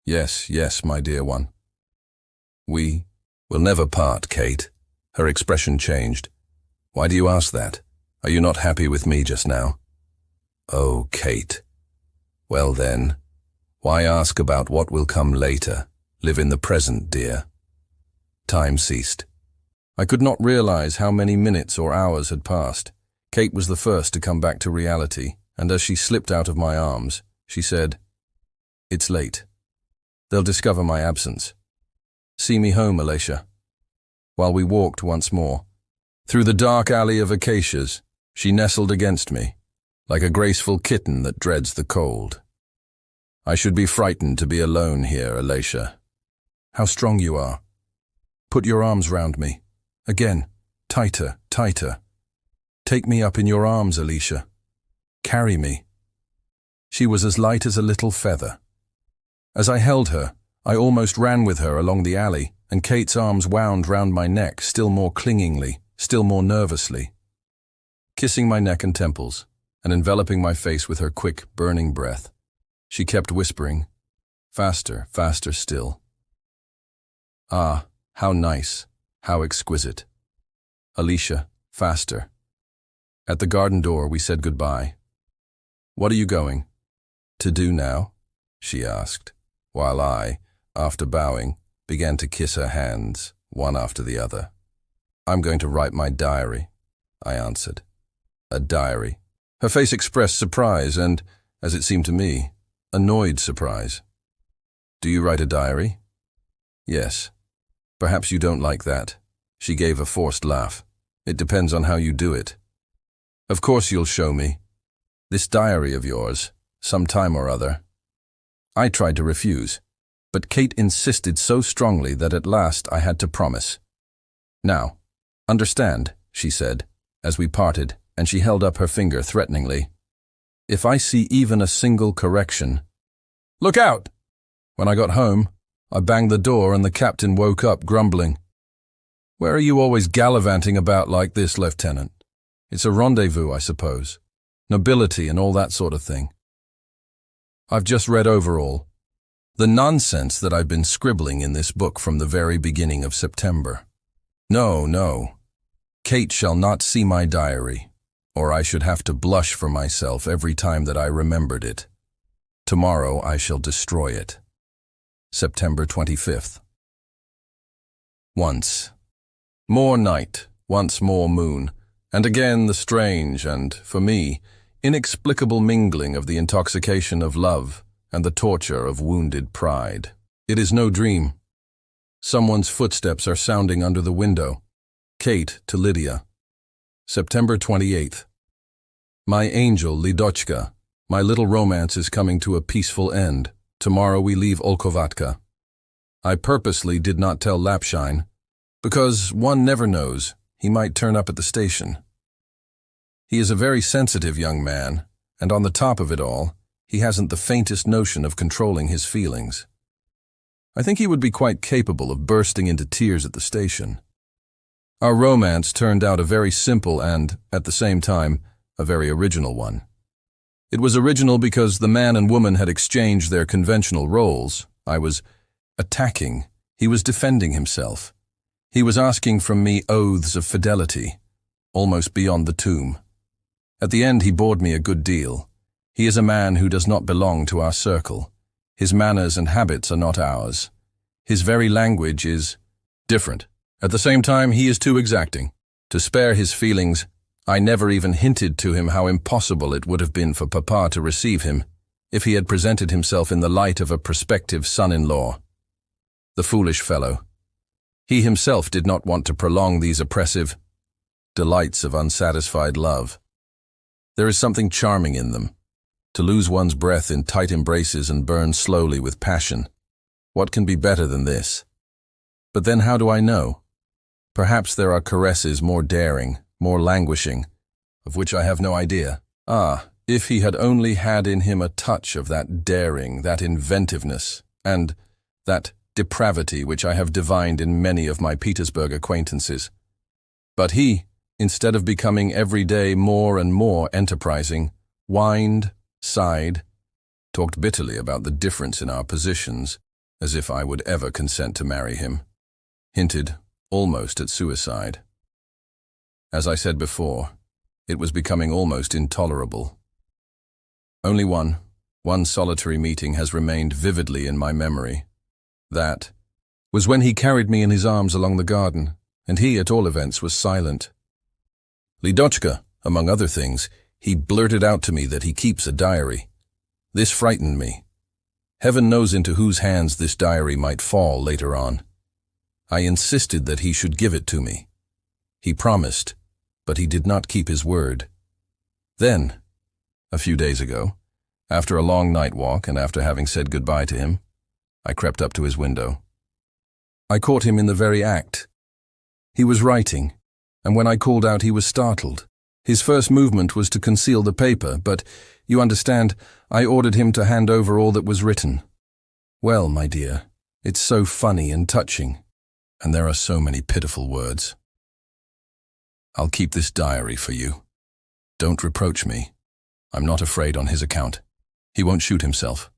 Yes, yes, my dear one. We will never part, Kate. Her expression changed. Why do you ask that? Are you not happy with me just now? Oh, Kate. Well then, why ask about what will come later? Live in the present, dear. Time ceased. I could not realize how many minutes or hours had passed. Kate was the first to come back to reality, and as she slipped out of my arms, she said, "It's late. They'll discover my absence. See me home, Alexei." While we walked once more, through the dark alley of acacias, she nestled against me, like a graceful kitten that dreads the cold. I should be frightened to be alone here, Alexei. How strong you are. Put your arms round me. Again, tighter, tighter. Take me up in your arms, Alexei. Carry me. She was as light as a little feather. As I held her, I almost ran with her along the alley, and Kate's arms wound round my neck still more clingingly, still more nervously. Kissing my neck and temples, and enveloping my face with her quick, burning breath, she kept whispering, faster, faster still. Ah, how nice, how exquisite. Alexei, faster. At the garden door we said goodbye. What are you going to do now? She asked, while I, after bowing, began to kiss her hands, one after the other. I'm going to write my diary, I answered. A diary. Her face expressed surprise and, as it seemed to me, annoyed surprise. Do you write a diary? Yes. Perhaps you don't like that. She gave a forced laugh. It depends on how you do it. Of course you'll show me. This diary of yours, some time or other. I tried to refuse, but Kate insisted so strongly that at last I had to promise. Now, understand, she said, as we parted, and she held up her finger threateningly. If I see even a single correction... Look out! When I got home, I banged the door and the captain woke up grumbling. Where are you always gallivanting about like this, Lieutenant? It's a rendezvous, I suppose. Nobility and all that sort of thing. I've just read over all. The nonsense that I've been scribbling in this book from the very beginning of September. No, no. Kate shall not see my diary, or I should have to blush for myself every time that I remembered it. Tomorrow I shall destroy it. September 25th. Once more night, once more moon, and again the strange and, for me, inexplicable mingling of the intoxication of love and the torture of wounded pride. It is no dream. Someone's footsteps are sounding under the window. Kate to Lydia. September 28th. My angel, Lidochka, my little romance is coming to a peaceful end. Tomorrow we leave Olkhovatka. I purposely did not tell Lapshine, because one never knows, he might turn up at the station. He is a very sensitive young man, and on the top of it all, he hasn't the faintest notion of controlling his feelings. I think he would be quite capable of bursting into tears at the station. Our romance turned out a very simple and, at the same time, a very original one. It was original because the man and woman had exchanged their conventional roles. I was attacking. He was defending himself. He was asking from me oaths of fidelity, almost beyond the tomb. At the end, he bored me a good deal. He is a man who does not belong to our circle. His manners and habits are not ours. His very language is different. At the same time, he is too exacting. To spare his feelings, I never even hinted to him how impossible it would have been for Papa to receive him if he had presented himself in the light of a prospective son-in-law. The foolish fellow. He himself did not want to prolong these oppressive delights of unsatisfied love. There is something charming in them. To lose one's breath in tight embraces and burn slowly with passion. What can be better than this? But then how do I know? Perhaps there are caresses more daring, more languishing, of which I have no idea. Ah, if he had only had in him a touch of that daring, that inventiveness, and that depravity which I have divined in many of my Petersburg acquaintances. But he, instead of becoming every day more and more enterprising, whined, sighed, talked bitterly about the difference in our positions, as if I would ever consent to marry him, hinted almost at suicide. As I said before, it was becoming almost intolerable. Only one solitary meeting has remained vividly in my memory. That was when he carried me in his arms along the garden, and he, at all events, was silent. Lidochka, among other things, he blurted out to me that he keeps a diary. This frightened me. Heaven knows into whose hands this diary might fall later on. I insisted that he should give it to me. He promised, but he did not keep his word. Then, a few days ago, after a long night walk and after having said goodbye to him, I crept up to his window. I caught him in the very act. He was writing, and when I called out he was startled. His first movement was to conceal the paper, but, you understand, I ordered him to hand over all that was written. Well, my dear, it's so funny and touching, and there are so many pitiful words. I'll keep this diary for you. Don't reproach me. I'm not afraid on his account. He won't shoot himself.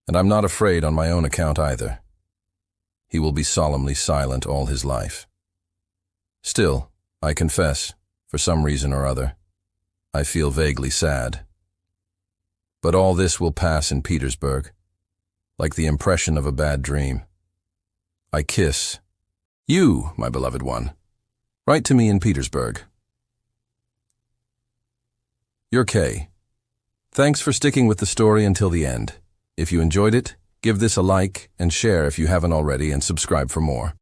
And I'm not afraid on my own account either. He will be solemnly silent all his life. Still, I confess, for some reason or other, I feel vaguely sad. But all this will pass in Petersburg, like the impression of a bad dream. I kiss you, my beloved one. Write to me in Petersburg. Your K. Thanks for sticking with the story until the end. If you enjoyed it, give this a like and share if you haven't already, and subscribe for more.